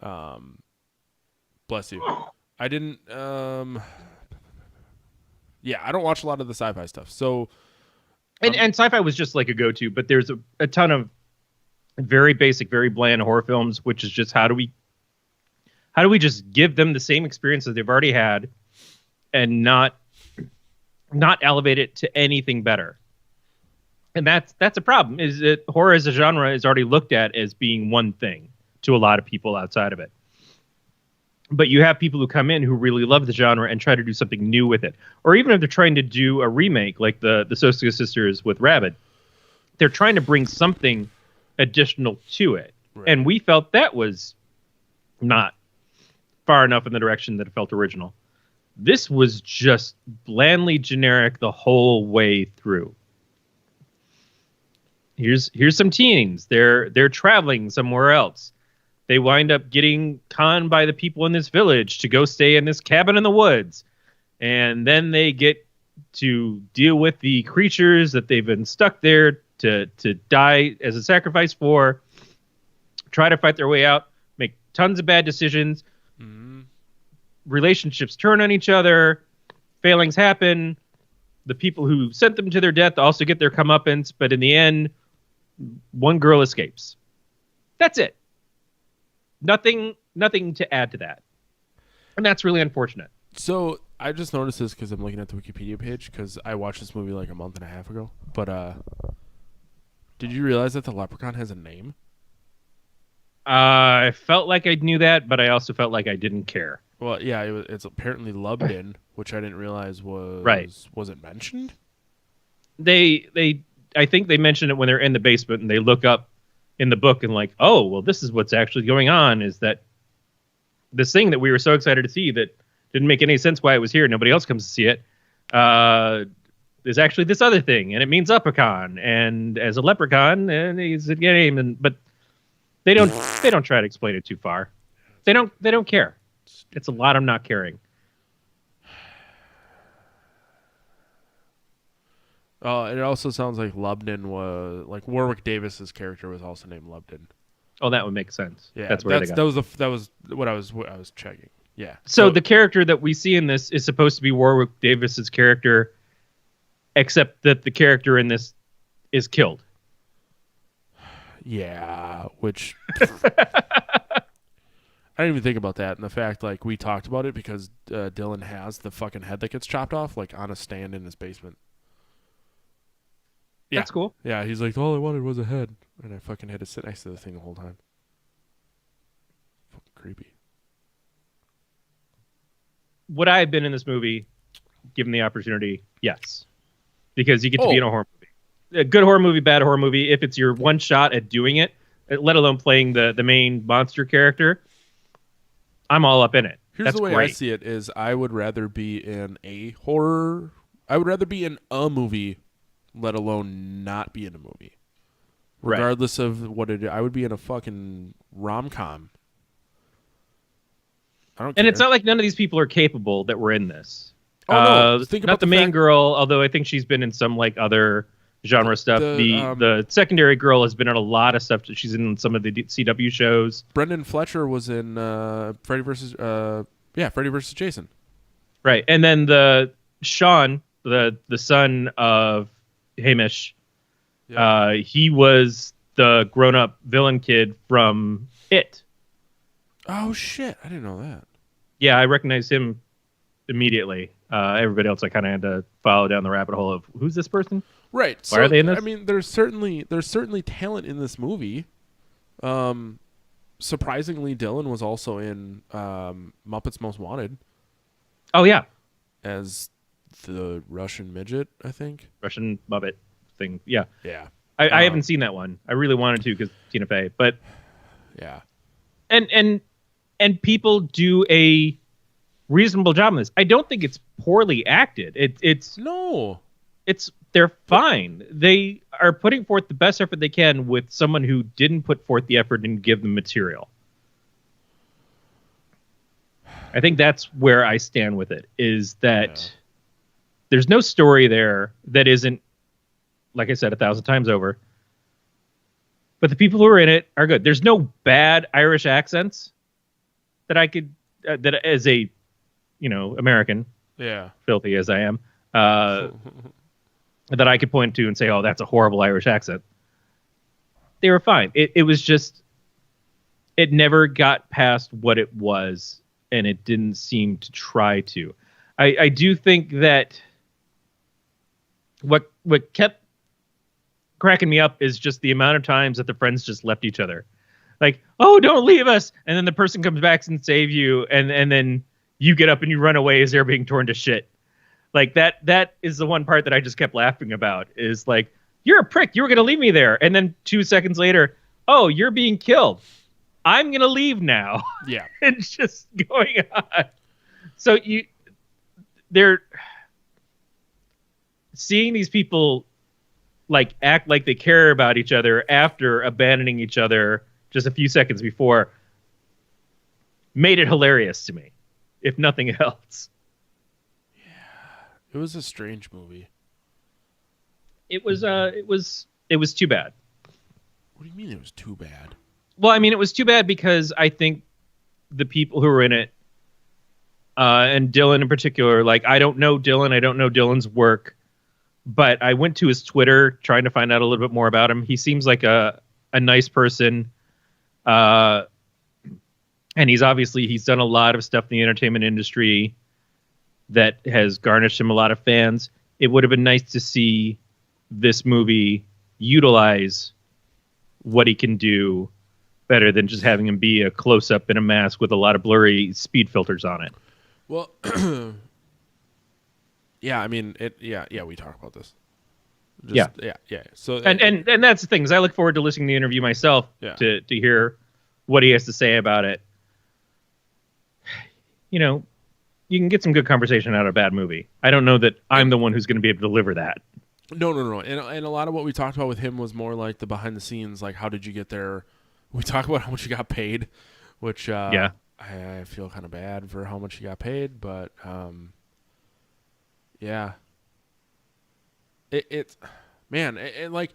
wrong. Bless you. I didn't. Yeah, I don't watch a lot of the sci-fi stuff, so. And sci-fi was just like a go-to, but there's a ton of very basic, very bland horror films, which is just how do we just give them the same experience that they've already had and not elevate it to anything better. And that's a problem, is that horror as a genre is already looked at as being one thing to a lot of people outside of it. But you have people who come in who really love the genre and try to do something new with it. Or even if they're trying to do a remake like the Soska Sisters with Rabid, they're trying to bring something additional to it. Right. And we felt that was not far enough in the direction that it felt original. This was just blandly generic the whole way through. Here's some teens. They're traveling somewhere else. They wind up getting conned by the people in this village to go stay in this cabin in the woods. And then they get to deal with the creatures that they've been stuck there to die as a sacrifice for, try to fight their way out, make tons of bad decisions. Mm-hmm. Relationships turn on each other, failings happen. The people who sent them to their death also get their comeuppance, but in the end, one girl escapes. That's it. Nothing to add to that. And that's really unfortunate. So I just noticed this because I'm looking at the Wikipedia page because I watched this movie like a month and a half ago. But did you realize that the Leprechaun has a name? I felt like I knew that, but I also felt like I didn't care. Well, yeah, it's apparently Lubden, which I didn't realize was Right. Was it mentioned? I think they mention it when they're in the basement and they look up in the book and like, oh, well, this is what's actually going on, is that this thing that we were so excited to see that didn't make any sense why it was here. Nobody else comes to see it. There's actually this other thing, and it means Leprechaun. And as a leprechaun, and he's a name, but they don't try to explain it too far. They don't care. It's a lot of not caring. It also sounds like Lubden was like Warwick Davis's character was also named Lubden. Oh, that would make sense. Yeah, that's where they got. That was what I was checking. Yeah. So the character that we see in this is supposed to be Warwick Davis's character, except that the character in this is killed. Yeah, which I didn't even think about that, and the fact like we talked about it because Dylan has the fucking head that gets chopped off like on a stand in his basement. Yeah. That's cool. Yeah, he's like, all I wanted was a head, and I fucking had to sit next to the thing the whole time. Fucking creepy. Would I have been in this movie, given the opportunity? Yes, because you get to be in a horror movie, a good horror movie, bad horror movie. If it's your one shot at doing it, let alone playing the main monster character, I'm all up in it. Here's That's the way great. I see it: is I would rather be in a horror. I would rather be in a movie, let alone not be in a movie. Regardless of what it is, I would be in a fucking rom-com. I don't care. And it's not like none of these people are capable that were in this. Oh, no. Think not about the main girl, although I think she's been in some like other genre stuff. The secondary girl has been in a lot of stuff. She's in some of the CW shows. Brendan Fletcher was in Freddy versus Jason. Right. And then the Sean, the son of Hamish, he was the grown-up villain kid from It. Oh, shit. I didn't know that. Yeah, I recognized him immediately. Everybody else, I kind of had to follow down the rabbit hole of who's this person? Right. Why are they in this? I mean, there's certainly talent in this movie. Surprisingly, Dylan was also in Muppets Most Wanted. Oh, yeah. As the Russian midget, I think. Russian Muppet thing. Yeah. Yeah. I haven't seen that one. I really wanted to because Tina Fey. But yeah. And people do a reasonable job in this. I don't think it's poorly acted. They're fine. They are putting forth the best effort they can with someone who didn't put forth the effort and give them material. I think that's where I stand with it, is that there's no story there that isn't, like I said 1,000 times over, but the people who are in it are good. There's no bad Irish accents that I could, that as a, American, filthy as I am, that I could point to and say, oh, that's a horrible Irish accent. They were fine. It was just, it never got past what it was, and it didn't seem to try to. I do think that what kept cracking me up is just the amount of times that the friends just left each other. Like, oh, don't leave us. And then the person comes back and save you. And then you get up and you run away as they're being torn to shit. Like that is the one part that I just kept laughing about, is like, you're a prick. You were going to leave me there. And then 2 seconds later, oh, you're being killed. I'm going to leave now. Yeah. It's just going on. So they're seeing these people like act like they care about each other after abandoning each other just a few seconds before made it hilarious to me, if nothing else. It was a strange movie. It was too bad. What do you mean it was too bad? Well, I mean, it was too bad because I think the people who were in it, and Dylan in particular, like, I don't know Dylan, I don't know Dylan's work, but I went to his Twitter trying to find out a little bit more about him. He seems like a nice person. And he's done a lot of stuff in the entertainment industry that has garnished him a lot of fans. It would have been nice to see this movie utilize what he can do better than just having him be a close-up in a mask with a lot of blurry speed filters on it. Well, yeah, I mean, we talk about this. Yeah. So and that's the thing, is I look forward to listening to the interview myself to hear what he has to say about it. You know, you can get some good conversation out of a bad movie. I don't know that I'm the one who's going to be able to deliver that. No. And a lot of what we talked about with him was more like the behind the scenes, like how did you get there? We talk about how much you got paid, which I feel kind of bad for how much you got paid, but yeah. It's man, it like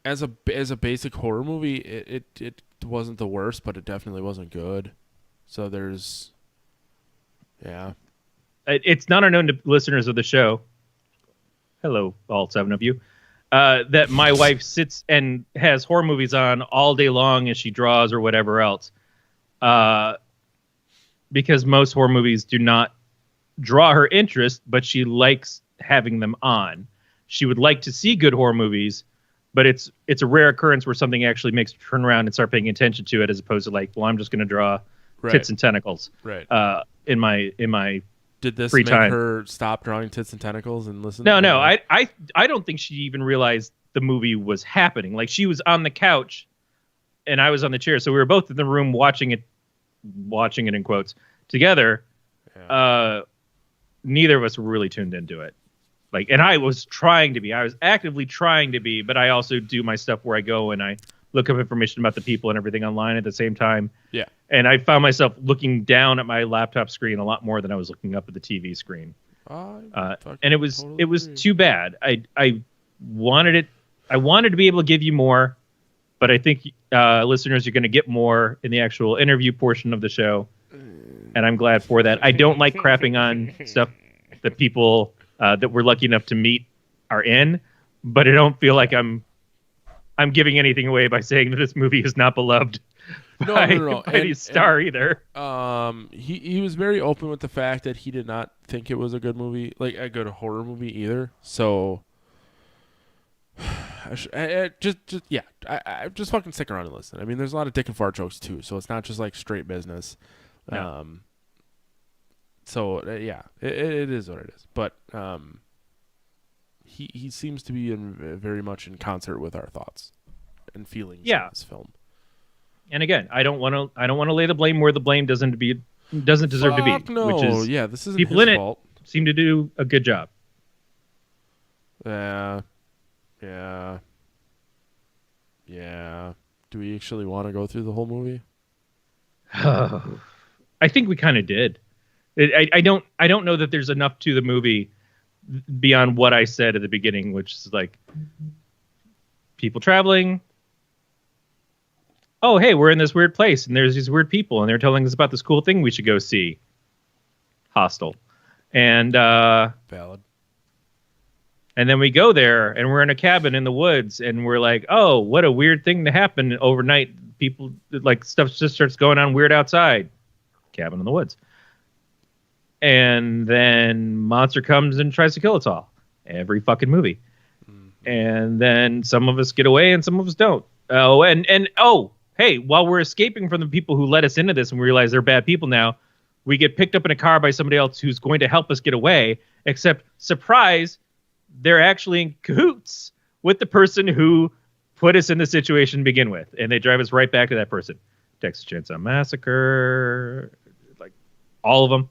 as a basic horror movie, it wasn't the worst, but it definitely wasn't good. So there's it's not unknown to listeners of the show. Hello, all 7 of you. That my wife sits and has horror movies on all day long as she draws or whatever else. Because most horror movies do not draw her interest, but she likes having them on. She would like to see good horror movies, but it's a rare occurrence where something actually makes her turn around and start paying attention to it, as opposed to like, well, I'm just going to draw tits and tentacles. Right. In my Did this free make time. her stop drawing tits and tentacles and listen? No. I don't think she even realized the movie was happening. Like, she was on the couch and I was on the chair, so we were both in the room watching it in quotes together. Yeah. Neither of us were really tuned into it. Like, and I was actively trying to be, but I also do my stuff where I go and I look up information about the people and everything online at the same time. Yeah. And I found myself looking down at my laptop screen a lot more than I was looking up at the TV screen. And it was too bad. I wanted to be able to give you more, but I think listeners are going to get more in the actual interview portion of the show. And I'm glad for that. I don't like crapping on stuff that people that we're lucky enough to meet are in, but I don't feel like I'm giving anything away by saying that this movie is not beloved by the star either. He was very open with the fact that he did not think it was a good movie, like a good horror movie either. So just fucking stick around and listen. I mean, there's a lot of dick and fart jokes too, so it's not just like straight business. No. It is what it is. But he seems to be very much in concert with our thoughts and feelings in this film. And again, I don't want to lay the blame where the blame doesn't deserve to be. No. Which is, this isn't people his in fault. It seem to do a good job. Yeah. Do we actually want to go through the whole movie? I think we kind of did. I don't know that there's enough to the movie beyond what I said at the beginning, which is like people traveling. Oh, hey, we're in this weird place and there's these weird people and they're telling us about this cool thing we should go see. Hostel. And valid. And then we go there and we're in a cabin in the woods and we're like, oh, what a weird thing to happen overnight. People, like, stuff just starts going on weird outside. Cabin in the woods. And then monster comes and tries to kill us all. Every fucking movie. Mm-hmm. And then some of us get away and some of us don't. Oh, and hey, while we're escaping from the people who let us into this and we realize they're bad people now, we get picked up in a car by somebody else who's going to help us get away. Except, surprise, they're actually in cahoots with the person who put us in the situation to begin with. And they drive us right back to that person. Texas Chainsaw Massacre, like all of them.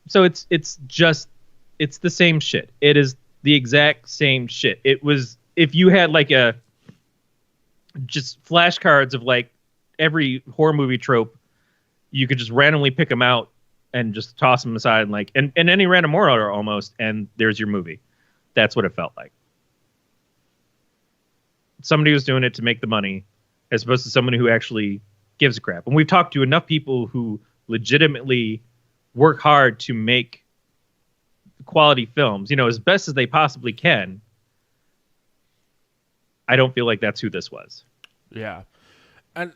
So it's the same shit. It is the exact same shit. It was, if you had like just flashcards of like every horror movie trope, you could just randomly pick them out and just toss them aside and like and any random order almost, and there's your movie. That's what it felt like. Somebody was doing it to make the money, as opposed to someone who actually gives a crap. And we've talked to enough people who legitimately work hard to make quality films, as best as they possibly can. I don't feel like that's who this was. Yeah. And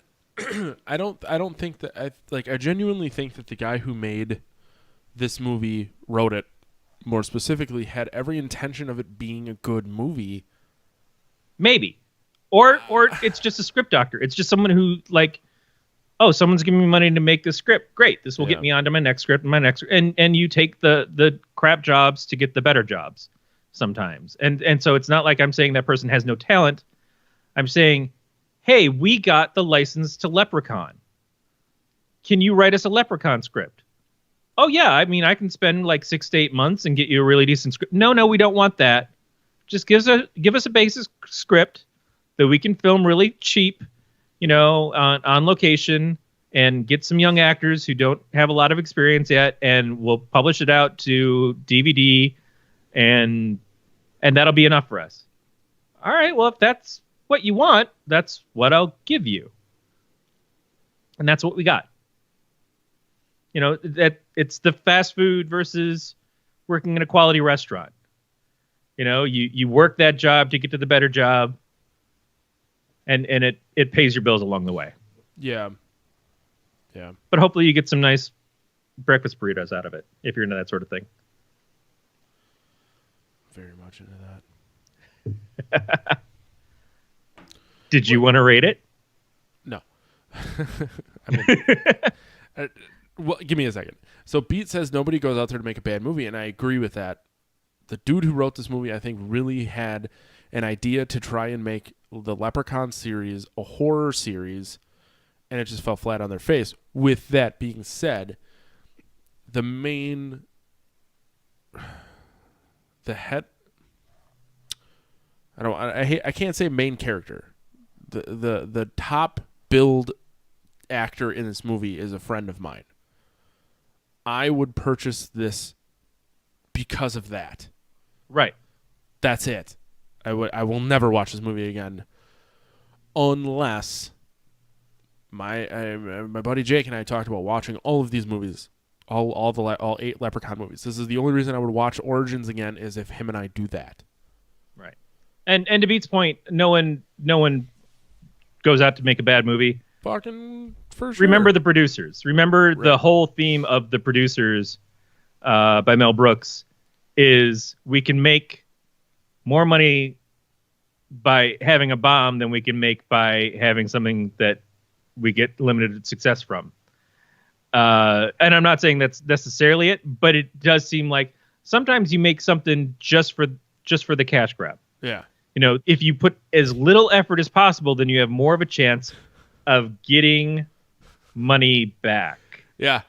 I don't think that I genuinely think that the guy who made this movie, wrote it more specifically, had every intention of it being a good movie. Maybe. Or it's just a script doctor. It's just someone who like, oh, someone's giving me money to make this script. Great. This will get me onto my next script and my next, and you take the crap jobs to get the better jobs sometimes. And so it's not like I'm saying that person has no talent. I'm saying, hey, we got the license to Leprechaun. Can you write us a Leprechaun script? Oh yeah, I mean, I can spend like 6 to 8 months and get you a really decent script. No, we don't want that. Just give us a basic script that we can film really cheap, on location, and get some young actors who don't have a lot of experience yet, and we'll publish it out to DVD, and that'll be enough for us. All right, well, if that's what you want, that's what I'll give you. And that's what we got. That it's the fast food versus working in a quality restaurant. You work that job to get to the better job, and it pays your bills along the way. Yeah. But hopefully you get some nice breakfast burritos out of it, if you're into that sort of thing. Very much into that. Did you want to rate it? No. Well, give me a second. So Beat says nobody goes out there to make a bad movie, and I agree with that. The dude who wrote this movie, I think, really had an idea to try and make the Leprechaun series a horror series, and it just fell flat on their face. With that being said, the head, I can't say main character. The top billed actor in this movie is a friend of mine. I would purchase this because of that. Right. That's it. I will never watch this movie again unless my buddy Jake and I talked about watching all of these movies, all 8 Leprechaun movies. This is the only reason I would watch Origins again, is if him and I do that. Right. And to Beat's point, no one goes out to make a bad movie. Fucking for sure. Remember the producers. Remember the whole theme of the producers by Mel Brooks is we can make more money by having a bomb than we can make by having something that we get limited success from. And I'm not saying that's necessarily it, but it does seem like sometimes you make something just for the cash grab. Yeah. If you put as little effort as possible, then you have more of a chance of getting money back. Yeah.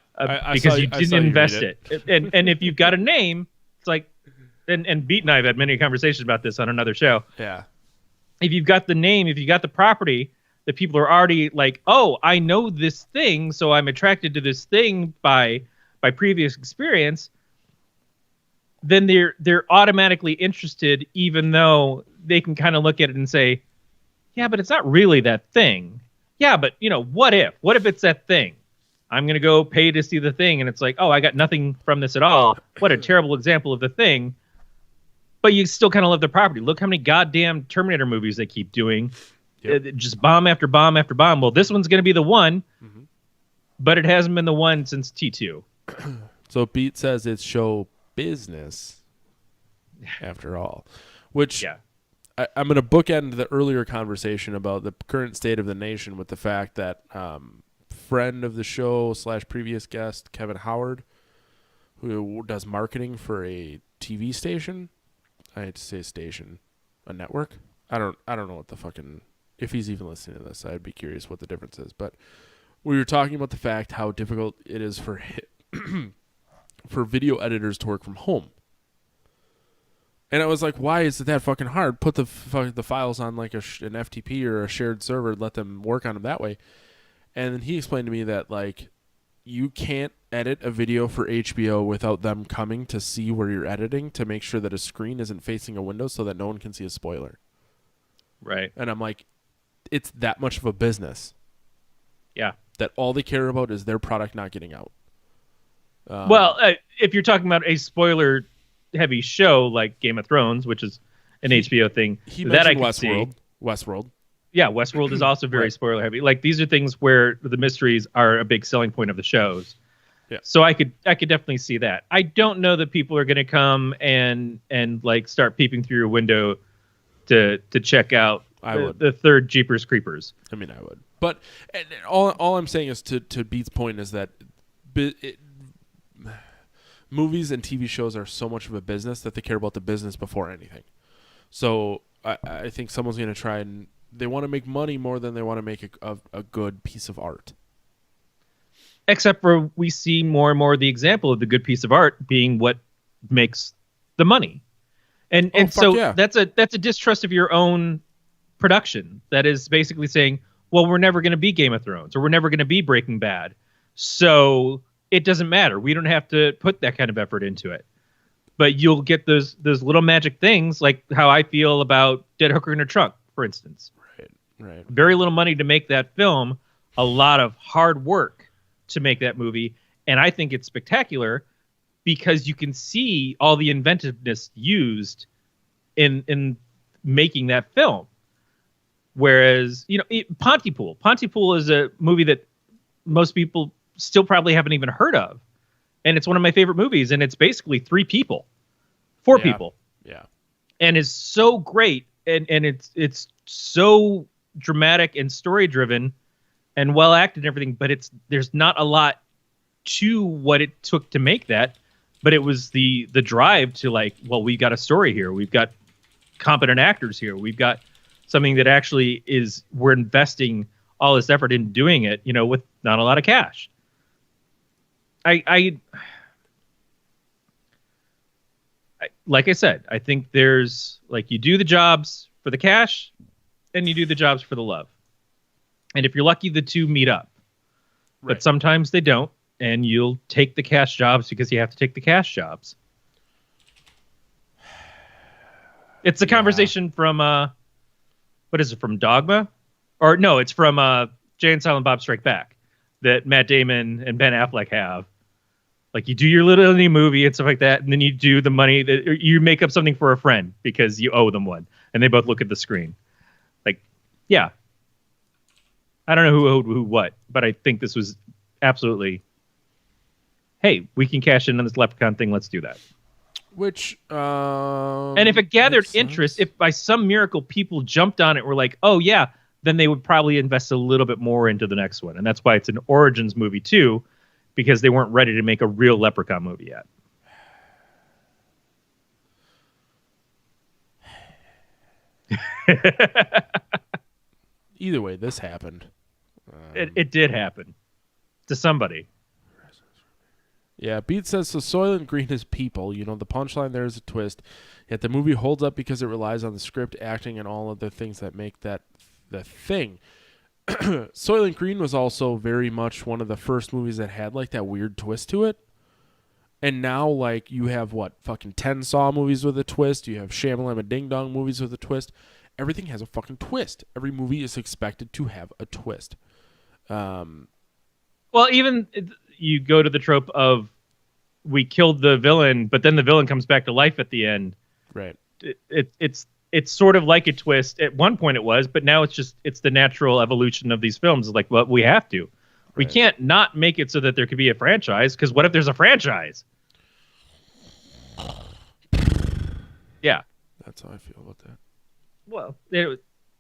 Because you didn't invest it. And if you've got a name, it's like, and Beat and I have had many conversations about this on another show. Yeah. If you've got the name, if you got the property, that people are already like, oh, I know this thing, so I'm attracted to this thing by previous experience, then they're automatically interested, even though they can kind of look at it and say, yeah, but it's not really that thing. Yeah, but what if it's that thing? I'm going to go pay to see the thing. And it's like, oh, I got nothing from this at all. What a terrible example of the thing. But you still kind of love the property. Look how many goddamn Terminator movies they keep doing. Yep. Just bomb after bomb after bomb. Well, this one's going to be the one, but it hasn't been the one since T2. So Beat says it's show business after all, which I'm going to bookend the earlier conversation about the current state of the nation with the fact that friend of the show / previous guest, Kevin Howard, who does marketing for a TV station. I hate to say station, a network. I don't know what the fucking, if he's even listening to this, I'd be curious what the difference is. But we were talking about the fact how difficult it is for for video editors to work from home. And I was like, why is it that fucking hard? Put the files on like an FTP or a shared server, let them work on them that way. And then he explained to me that like you can't edit a video for HBO without them coming to see where you're editing to make sure that a screen isn't facing a window so that no one can see a spoiler. Right. And I'm like, it's that much of a business. Yeah. That all they care about is their product not getting out. Well, if you're talking about a spoiler-heavy show like Game of Thrones, which is an HBO thing, he that I mentioned could see. Westworld. Yeah, Westworld is also very Right. spoiler-heavy. Like these are things where the mysteries are a big selling point of the shows. Yeah. So I could definitely see that. I don't know that people are going to come and like start peeping through your window to check out the third Jeepers Creepers. I mean, I would. But all I'm saying is to Beat's point is that movies and TV shows are so much of a business that they care about the business before anything. So I think someone's going to try and they want to make money more than they want to make a good piece of art. Except for we see more and more the example of the good piece of art being what makes the money. And so yeah. that's a distrust of your own production. That is basically saying, well, we're never going to be Game of Thrones or we're never going to be Breaking Bad. So it doesn't matter. We don't have to put that kind of effort into it. But you'll get those little magic things like how I feel about Dead Hooker in a Trunk, for instance. Right. Very little money to make that film, a lot of hard work to make that movie. And I think it's spectacular because you can see all the inventiveness used in making that film. Whereas, Pontypool is a movie that most people still probably haven't even heard of. And it's one of my favorite movies. And it's basically four people. Yeah. And is so great. And it's so dramatic and story driven and well acted and everything. But there's not a lot to what it took to make that. But it was the drive to like, well, we got a story here. We've got competent actors here. We've got something that actually we're investing all this effort in doing it, with not a lot of cash. I like I said, I think there's like you do the jobs for the cash and you do the jobs for the love. And if you're lucky, the two meet up. Right. But sometimes they don't. And you'll take the cash jobs because you have to take the cash jobs. It's a conversation from, what is it, from Dogma? Or no, it's from Jay and Silent Bob Strike Back that Matt Damon and Ben Affleck have. Like you do your little indie movie and stuff like that, and then you do the money that you make up something for a friend because you owe them one, and they both look at the screen. Like, yeah. I don't know who owed who what, but I think this was absolutely, hey, we can cash in on this Leprechaun thing. Let's do that. Which, and if it gathered interest, if by some miracle people jumped on it and were like, oh, yeah, then they would probably invest a little bit more into the next one. And that's why it's an Origins movie, too, because they weren't ready to make a real Leprechaun movie yet. Either way, this happened. It did happen to somebody. Yeah, Beat says, so Soylent Green is people. The punchline there is a twist. Yet the movie holds up because it relies on the script, acting, and all other things that make that the thing. Soylent Green was also very much one of the first movies that had, like, that weird twist to it. And now, like, you have, fucking 10 Saw movies with a twist. You have Shamalama Ding Dong movies with a twist. Everything has a fucking twist. Every movie is expected to have a twist. Well, even you go to the trope of we killed the villain, but then the villain comes back to life at the end. Right. It's sort of like a twist. At one point it was, but now it's the natural evolution of these films. It's like, well, we have to. Right. We can't not make it so that there could be a franchise, because what if there's a franchise? Yeah. That's how I feel about that. Well,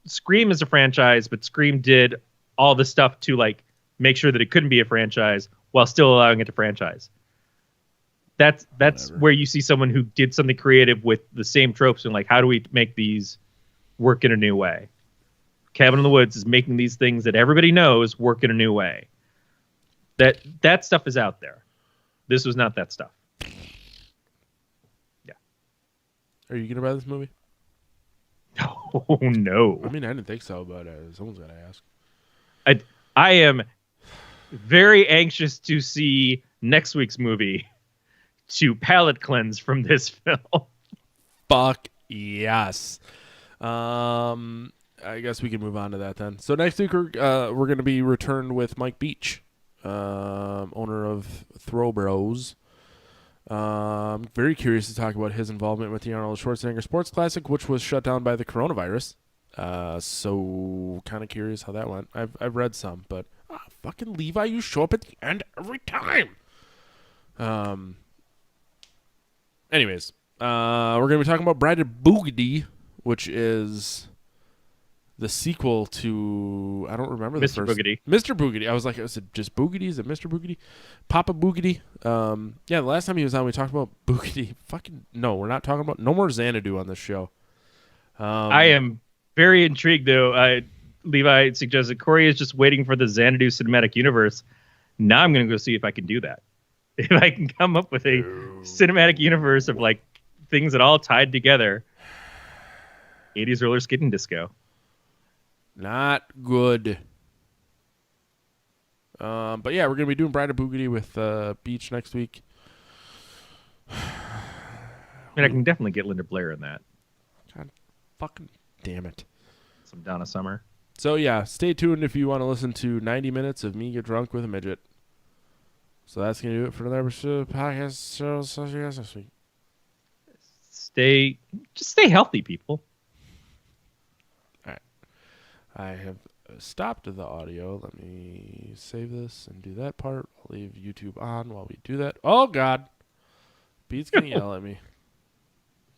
Scream is a franchise, but Scream did all the stuff to, like, make sure that it couldn't be a franchise while still allowing it to franchise. That's Whatever. Where you see someone who did something creative with the same tropes and like, how do we make these work in a new way? Cabin in the Woods is making these things that everybody knows work in a new way. That stuff is out there. This was not that stuff. Yeah. Are you gonna buy this movie? Oh no. I mean, I didn't think so, but someone's gotta ask. I am very anxious to see next week's movie to palate cleanse from this film. Fuck yes. I guess we can move on to that then. So next week we're going to be returned with Mike Beach, owner of Throw Bros. Very curious to talk about his involvement with the Arnold Schwarzenegger Sports Classic, which was shut down by the coronavirus. So kind of curious how that went. I've read some, but fucking Levi, you show up at the end every time. Anyways, we're gonna be talking about Bride of Boogedy, which is the sequel to, I don't remember the Mr. first. Boogedy. Mr. Boogedy. I was like, is it just Boogedy? Is it Mr. Boogedy? Papa Boogedy. Yeah, the last time he was on, we talked about Boogedy. Fucking no, we're not talking about no more Xanadu on this show. I am very intrigued, though. Levi suggested Corey is just waiting for the Xanadu cinematic universe. Now I'm going to go see if I can do that. If I can come up with a cinematic universe of like things that all tied together. 80s roller skating disco. Not good. But yeah, we're gonna be doing Bride of Boogedy with Beach next week. And I can definitely get Linda Blair in that. God fucking damn it. Some Donna Summer. So yeah, stay tuned if you want to listen to 90 minutes of me get drunk with a midget. So that's gonna do it for another episode of the podcast. So see you guys next week. Stay healthy, people. I have stopped the audio. Let me save this and do that part. I'll leave YouTube on while we do that. Oh, God. Beat's going to yell at me.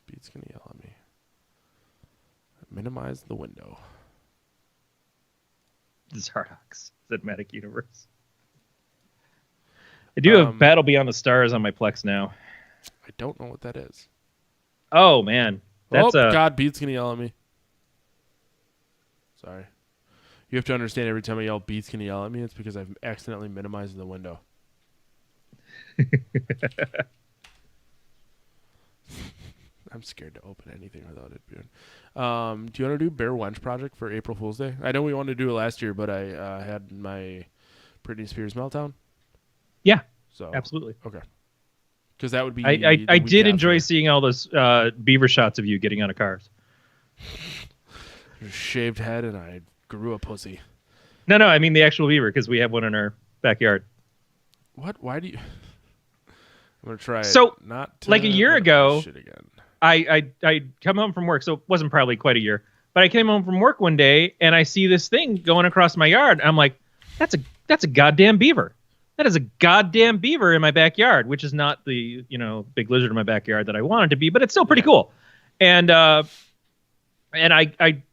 Beat's going to yell at me. Minimize the window. Zardox Cinematic Universe. I do have Battle Beyond the Stars on my Plex now. I don't know what that is. Oh, man. That's God, Beat's going to yell at me. Sorry. You have to understand every time I yell Beat's going to yell at me, it's because I've accidentally minimized the window. I'm scared to open anything without it being. Do you want to do Bear Wench Project for April Fool's Day? I know we wanted to do it last year, but I had my Britney Spears meltdown. Yeah, so absolutely. Okay. Because that would be. I did enjoy seeing all those beaver shots of you getting out of cars. Shaved head, and I grew a pussy. No, I mean the actual beaver, because we have one in our backyard. What? Why do you? I'm gonna try. So, not to like a year ago, shit again. I come home from work, so it wasn't probably quite a year, but I came home from work one day and I see this thing going across my yard. I'm like, that's a goddamn beaver. That is a goddamn beaver in my backyard, which is not the big lizard in my backyard that I wanted to be, but it's still pretty cool. And I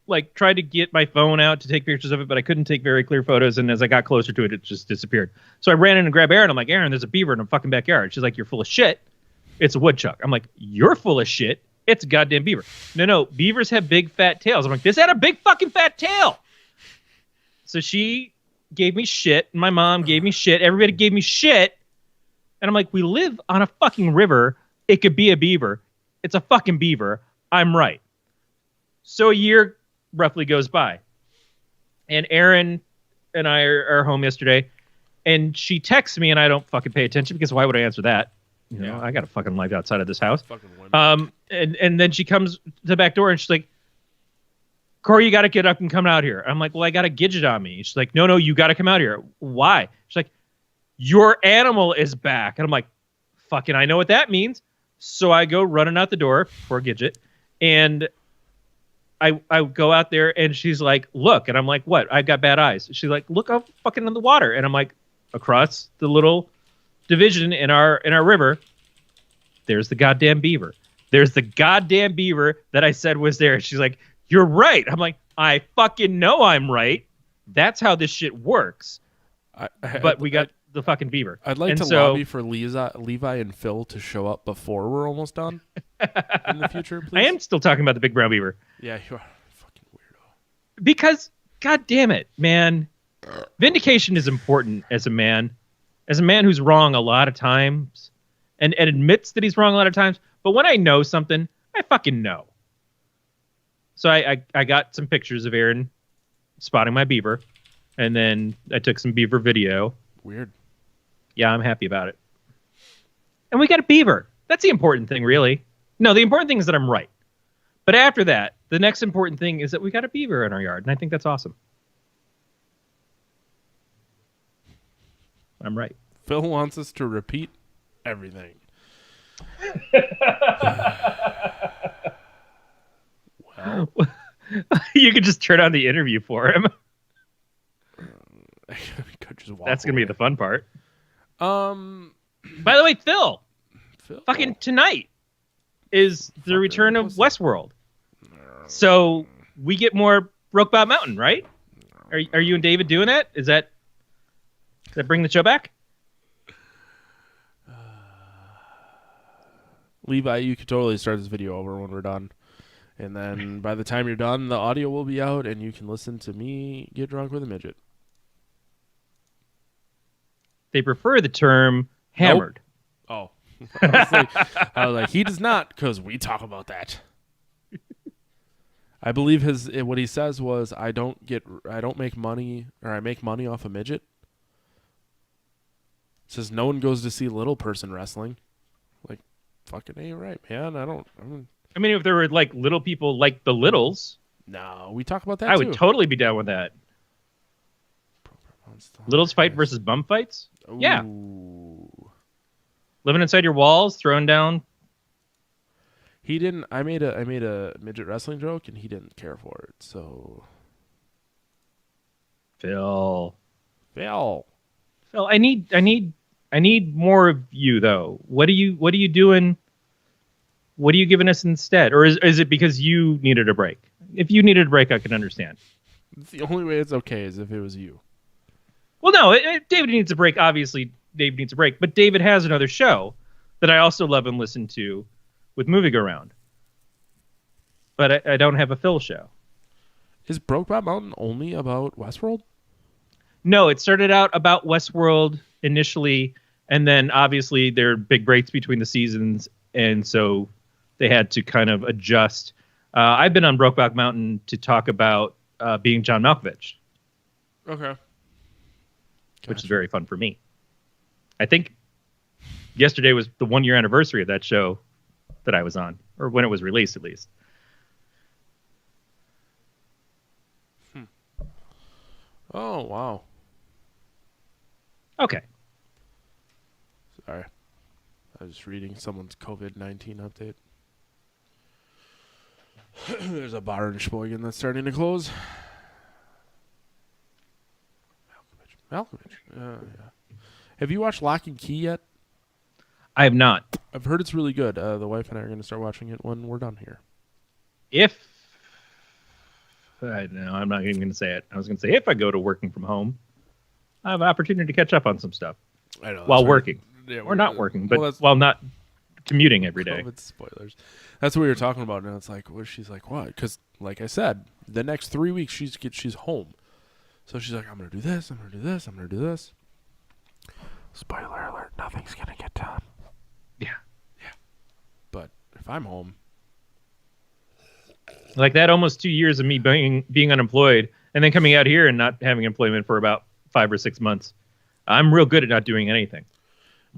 like tried to get my phone out to take pictures of it, but I couldn't take very clear photos. And as I got closer to it, it just disappeared. So I ran in and grabbed Erin. I'm like, Erin, there's a beaver in a fucking backyard. She's like, you're full of shit. It's a woodchuck. I'm like, you're full of shit. It's a goddamn beaver. No, beavers have big fat tails. I'm like, this had a big fucking fat tail. So she gave me shit. And my mom gave me shit. Everybody gave me shit. And I'm like, we live on a fucking river. It could be a beaver. It's a fucking beaver. I'm right. So a year roughly goes by. And Erin and I are home yesterday. And she texts me and I don't fucking pay attention because why would I answer that? I got a fucking life outside of this house. And then she comes to the back door and she's like, Corey, you got to get up and come out here. I'm like, well, I got a Gidget on me. She's like, no, you got to come out here. Why? She's like, your animal is back. And I'm like, fucking, I know what that means. So I go running out the door for Gidget. And I go out there and she's like, look. And I'm like, what? I've got bad eyes. She's like, look up fucking in the water. And I'm like, across the little division in our river, there's the goddamn beaver. There's the goddamn beaver that I said was there. She's like, you're right. I'm like, I fucking know I'm right. That's how this shit works. But we got the fucking beaver. I'd like to lobby for Levi and Phil to show up before we're almost done in the future, please. I am still talking about the big brown beaver. Yeah, you are a fucking weirdo. Because, god damn it, man. Vindication is important as a man. As a man who's wrong a lot of times and admits that he's wrong a lot of times. But when I know something, I fucking know. So I got some pictures of Erin spotting my beaver. And then I took some beaver video. Weird. Yeah, I'm happy about it. And we got a beaver. That's the important thing, really. No, the important thing is that I'm right. But after that, the next important thing is that we got a beaver in our yard, and I think that's awesome. I'm right. Phil wants us to repeat everything. Well, You could just turn on the interview for him. I could just walk That's going to be away. the fun part. Um, By the way, Phil, Phil. fucking tonight is the Fucking return of pussy. Westworld. So we get more Brokeback Mountain, right? Are you and David doing that? Does that bring the show back? Levi, you could totally start this video over when we're done. And then by the time you're done, the audio will be out and you can listen to me get drunk with a midget. They prefer the term hammered. Oh. I was like, he does not, because we talk about that. I believe what he says was, I don't make money, or I make money off a midget. Says no one goes to see little person wrestling. Like, fucking A, right, man. I mean, if there were like little people like the Littles, No, we talk about that I too. would totally be down with that. Littles fight versus bum fights? Yeah. Ooh. Living inside your walls, throwing down. He didn't. I made a midget wrestling joke, and he didn't care for it. So, Phil, I need more of you though. What are you doing? What are you giving us instead? Or is it because you needed a break? If you needed a break, I can understand. the only way it's okay is if it was you. Well, no, David needs a break. Obviously, David needs a break. But David has another show that I also love and listen to with Movie Go Round. But I don't have a Phil show. Is Brokeback Mountain only about Westworld? No, it started out about Westworld initially, and then obviously there are big breaks between the seasons, and so they had to kind of adjust. I've been on Brokeback Mountain to talk about being John Malkovich, Okay. which is very fun for me. I think yesterday was the 1 year anniversary of that show that I was on, or when it was released at least. Oh, wow. Okay. Sorry. I was just reading someone's COVID-19 update. There's a bar in Sheboygan that's starting to close. Malkovich. Yeah. Have you watched Lock and Key yet? I have not. I've heard it's really good. The wife and I are going to start watching it when we're done here. No, I'm not even going to say it. I was going to say if I go to working from home, I have an opportunity to catch up on some stuff I know. while working. Yeah, Or not working, well, but that's while not commuting every day. COVID spoilers. That's what we were talking about. And it's like, she's like, what? Because, like I said, the next 3 weeks she's home. So she's like, I'm going to do this. I'm going to do this. I'm going to do this. Spoiler alert. Nothing's going to get done. Yeah. But if I'm home, Like that almost 2 years of me being unemployed and then coming out here and not having employment for about 5 or 6 months. I'm real good at not doing anything.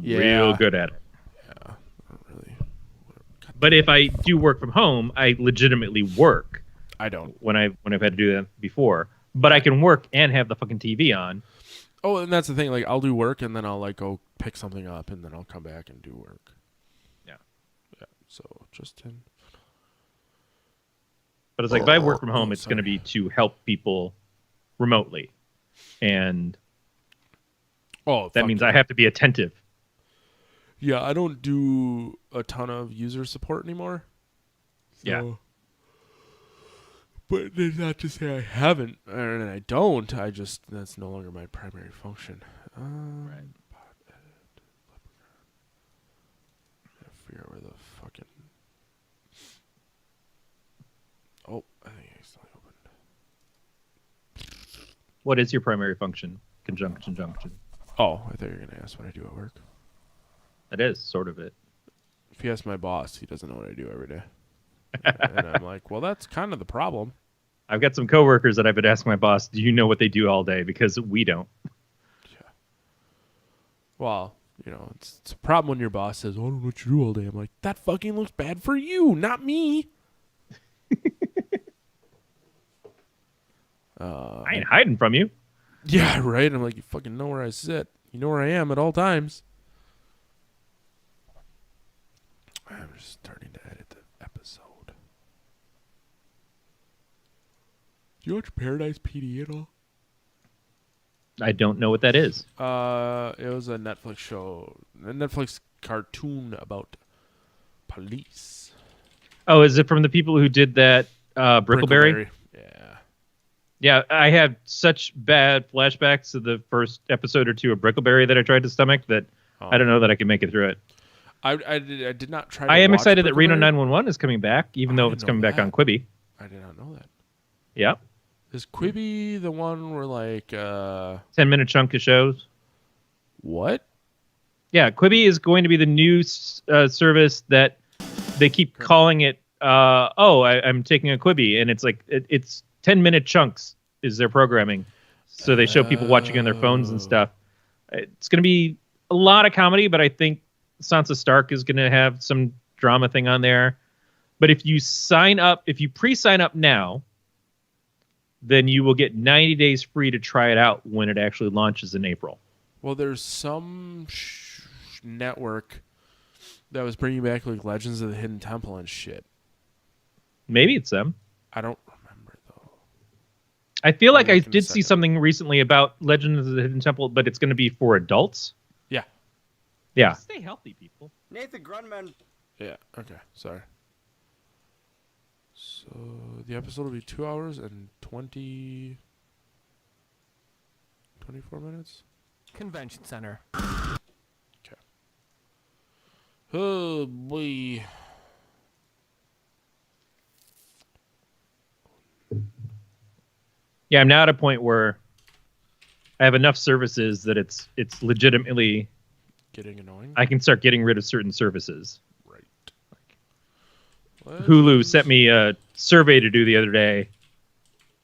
Yeah. Real good at it. yeah, not really. But if I do work from home, I legitimately work I don't. when I've had to do that before. But I can work and have the fucking TV on. Oh, and that's the thing. Like, I'll do work and then I'll like go pick something up and then I'll come back and do work. Yeah. Yeah. So just in. But it's like if I work from home, it's sorry. going to be to help people remotely. And Oh, that fuck means yeah. I have to be attentive. Yeah, I don't do a ton of user support anymore. Yeah. But it's not to say I haven't, and I don't. I just, that's no longer my primary function. Right. PoT edit, Leprechaun. I figure out where the fucking. Oh, I think I accidentally opened. What is your primary function? Conjunction. Oh, I thought you were going to ask what I do at work. That is sort of it. If you ask my boss, he doesn't know what I do every day. And I'm like, well, that's kind of the problem. I've got some coworkers that I've been asking my boss, do you know what they do all day? Because we don't. Yeah. Well, it's a problem when your boss says, "Oh, I don't know what you do all day." I'm like, that fucking looks bad for you, not me. I ain't hiding from you. Yeah, right. I'm like, you fucking know where I sit. You know where I am at all times. I'm just starting to edit the episode. Do you watch Paradise PD at all? I don't know what that is. It was a Netflix show, a Netflix cartoon about police. Oh, is it from the people who did that Brickleberry? Yeah. Yeah, I had such bad flashbacks to the first episode or two of Brickleberry that I tried to stomach that I don't know that I can make it through it. I did not try to I am watch excited that Reno Brickleberry. 911 is coming back, even though it's coming back on Quibi. I did not know that. Yeah. Is Quibi the one where like 10-minute chunk of shows? What? Yeah, Quibi is going to be the new service that they keep calling it. I'm taking a Quibi, and it's like it's 10-minute chunks is their programming, so they show people watching on their phones and stuff. It's going to be a lot of comedy, but I think Sansa Stark is going to have some drama thing on there. But if you pre-sign up now, then you will get 90 days free to try it out when it actually launches in April. Well, there's some network that was bringing back like Legends of the Hidden Temple and shit. Maybe it's them. I don't remember though. I feel like I did see something recently about Legends of the Hidden Temple, but it's going to be for adults. Yeah. Yeah. Stay healthy, people. Nathan Grunman. Yeah. Okay. Sorry. So the episode will be 2 hours and 24 minutes. Convention Center. Okay. Oh boy. Yeah, I'm now at a point where I have enough services that it's legitimately Getting annoying. I can start getting rid of certain services. Right. Hulu sent me a survey to do the other day,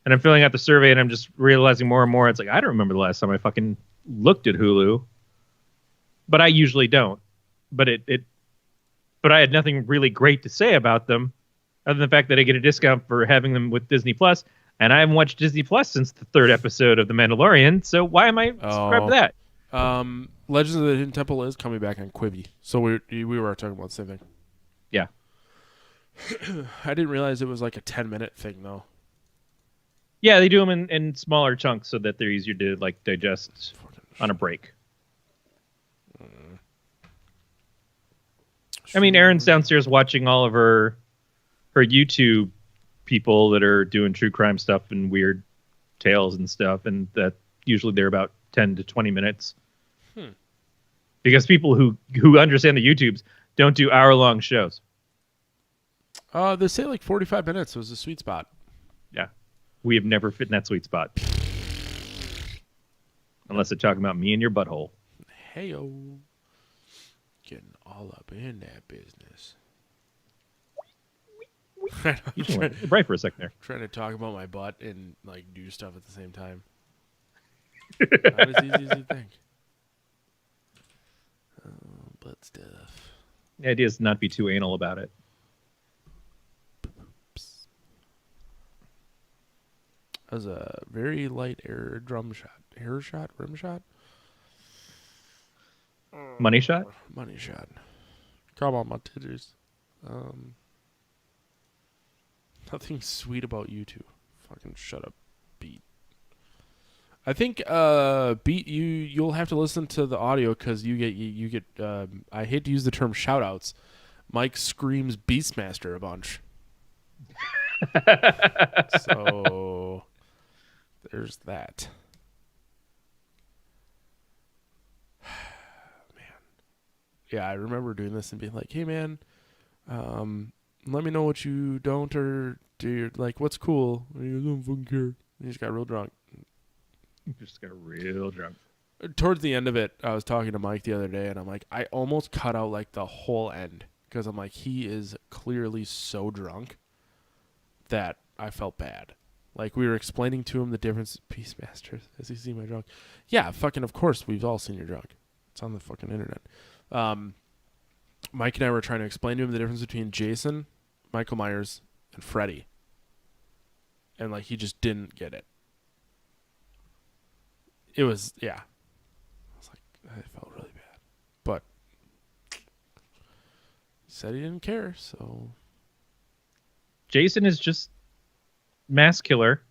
and I'm filling out the survey, and I'm just realizing more and more. It's like I don't remember the last time I fucking looked at Hulu, but I usually don't. But but I had nothing really great to say about them, other than the fact that I get a discount for having them with Disney Plus, and I haven't watched Disney Plus since the 3rd episode of The Mandalorian. So why am I subscribed to that? Legends of the Hidden Temple is coming back on Quibi, so we were talking about the same thing. Yeah. I didn't realize it was like a 10-minute thing though. Yeah, they do them in smaller chunks so that they're easier to like digest on a break. I mean, Erin's downstairs watching all of her YouTube people that are doing true crime stuff and weird tales and stuff, and that usually they're about 10 to 20 minutes. Because people who understand the YouTubes don't do hour-long shows. They say like 45 minutes was the sweet spot. Yeah. We have never fit in that sweet spot. Unless they're talking about me and your butthole. Hey-o. Getting all up in that business. You went bright for a second there. Trying to talk about my butt and like do stuff at the same time. Not as easy as you think. Butt stuff. The idea is not be too anal about it. That was a very light air rim shot. Money shot? Money shot. Come on, my titties. Nothing sweet about you two. Fucking shut up, Beat. I think Beat, you'll have to listen to the audio because you get I hate to use the term shout-outs. Mike screams Beastmaster a bunch. So there's that. Man. Yeah, I remember doing this and being like, hey man, let me know what you don't or do. Like, what's cool? And he goes, I don't fucking care. And he just got real drunk. Just got real drunk. Towards the end of it, I was talking to Mike the other day, and I'm like, I almost cut out like the whole end because I'm like, he is clearly so drunk that I felt bad. Like, we were explaining to him the difference. Beastmaster, has he seen my drunk? Yeah, fucking of course, we've all seen your drunk. It's on the fucking internet. Mike and I were trying to explain to him the difference between Jason, Michael Myers, and Freddy. And, like, he just didn't get it. It was, yeah. I was like, I felt really bad. But he said he didn't care, so. Jason is just mass killer.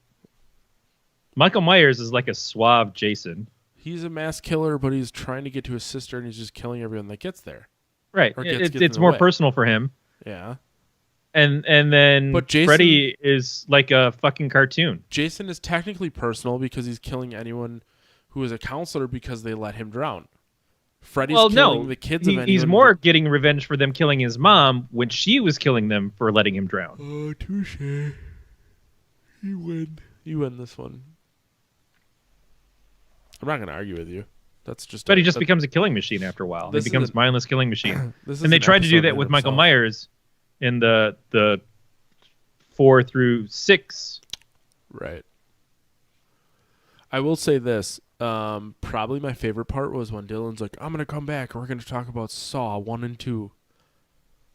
Michael Myers is like a suave Jason. He's a mass killer, but he's trying to get to his sister, and he's just killing everyone that gets there. Right. Or It's more personal for him. Yeah. And then but Jason, Freddy is like a fucking cartoon. Jason is technically personal because he's killing anyone who is a counselor because they let him drown. Freddy's killing the kids of anyone. He's more getting revenge for them killing his mom when she was killing them for letting him drown. Oh, touche. You win. You win this one. I'm not going to argue with you. That's just. But he just becomes a killing machine after a while. He becomes a mindless killing machine. And they tried to do that with Michael Myers in the 4 through 6. Right. I will say this. Probably my favorite part was when Dylan's like, I'm going to come back and we're going to talk about Saw 1 and 2.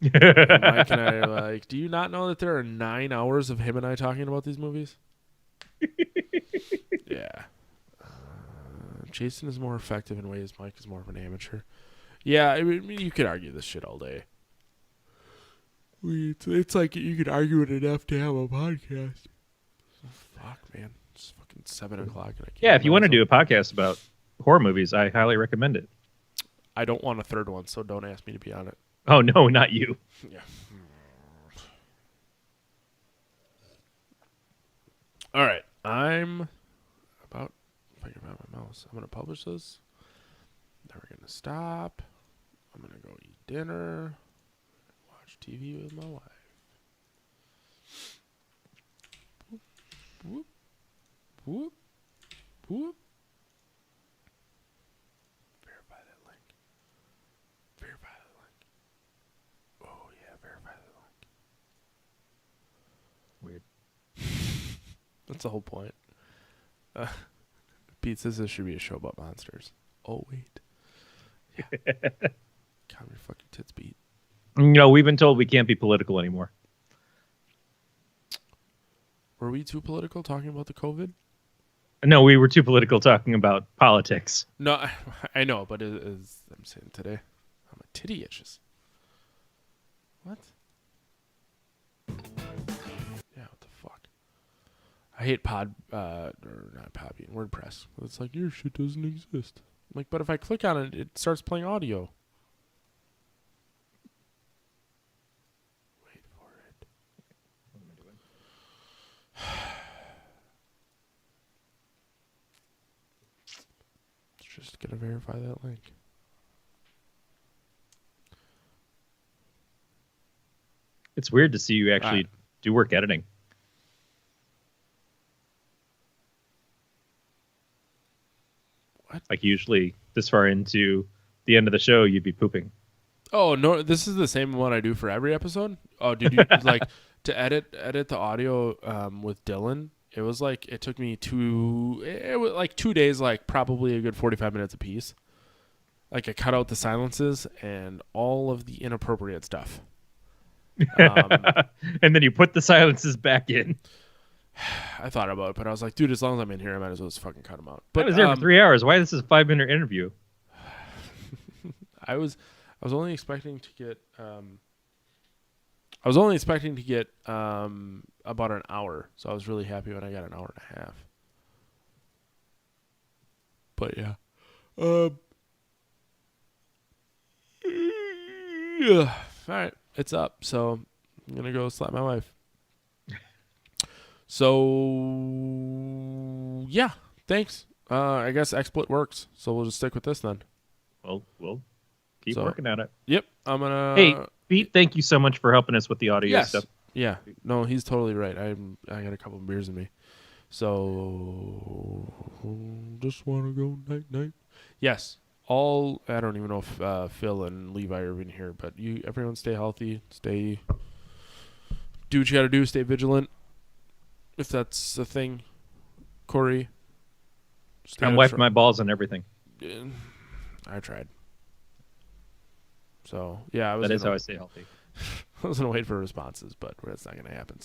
And Mike and I are like, do you not know that there are 9 hours of him and I talking about these movies? Yeah. Jason is more effective in ways. Mike is more of an amateur. Yeah, I mean, you could argue this shit all day. It's like you could argue it enough to have a podcast. Fuck, man. It's fucking 7 o'clock. And I can't yeah, if you want to do a podcast about horror movies, I highly recommend it. I don't want a third one, so don't ask me to be on it. Oh, no, not you. Yeah. All right. I'm about... If I can find my mouse. I'm going to publish this. Then we're going to stop. I'm going to go eat dinner. Watch TV with my wife. Whoop. Whoop. Whoop. Verify that link. Verify that link. Oh, yeah. Verify that link. Weird. That's the whole point. Pete says this should be a show about monsters. Oh, wait. Yeah. Calm your fucking tits, Pete. No, we've been told we can't be political anymore. Were we too political talking about the COVID? No, we were too political talking about politics. No, I know, but as I'm saying today, my titty itches. What? Yeah, what the fuck? I hate or not Podbean, WordPress. It's like, your shit doesn't exist. I'm like, but if I click on it, it starts playing audio. Wait for it. What am I doing? Just gonna verify that link. It's weird to see you actually do work editing. What? Like usually this far into the end of the show, you'd be pooping. Oh, no, this is the same one I do for every episode? Oh, did you, like, to edit the audio with Dylan, it was like, it took me 2 days, like, probably a good 45 minutes a piece. Like, I cut out the silences and all of the inappropriate stuff. And then you put the silences back in. I thought about it, but I was like, dude, as long as I'm in here, I might as well just fucking cut them out. But I was there for 3 hours. Why this is a 5-minute interview? I was only expecting to get about an hour, so I was really happy when I got an hour and a half. But yeah, all right, it's up. So I'm gonna go slap my wife. So yeah, thanks. I guess XSplit works, so we'll just stick with this then. Well, we'll keep working at it. Yep, I'm gonna. Hey, Pete, thank you so much for helping us with the audio stuff. Yeah, no, he's totally right. I got a couple of beers in me, so just want to go night night. Yes, I don't even know if Phil and Levi are in here, but everyone stay healthy, do what you got to do, stay vigilant. If that's a thing, Corey. I'm wiping my balls and everything. I tried. So yeah, I was That is how gonna I stay healthy. I was gonna wait for responses, but that's not gonna happen.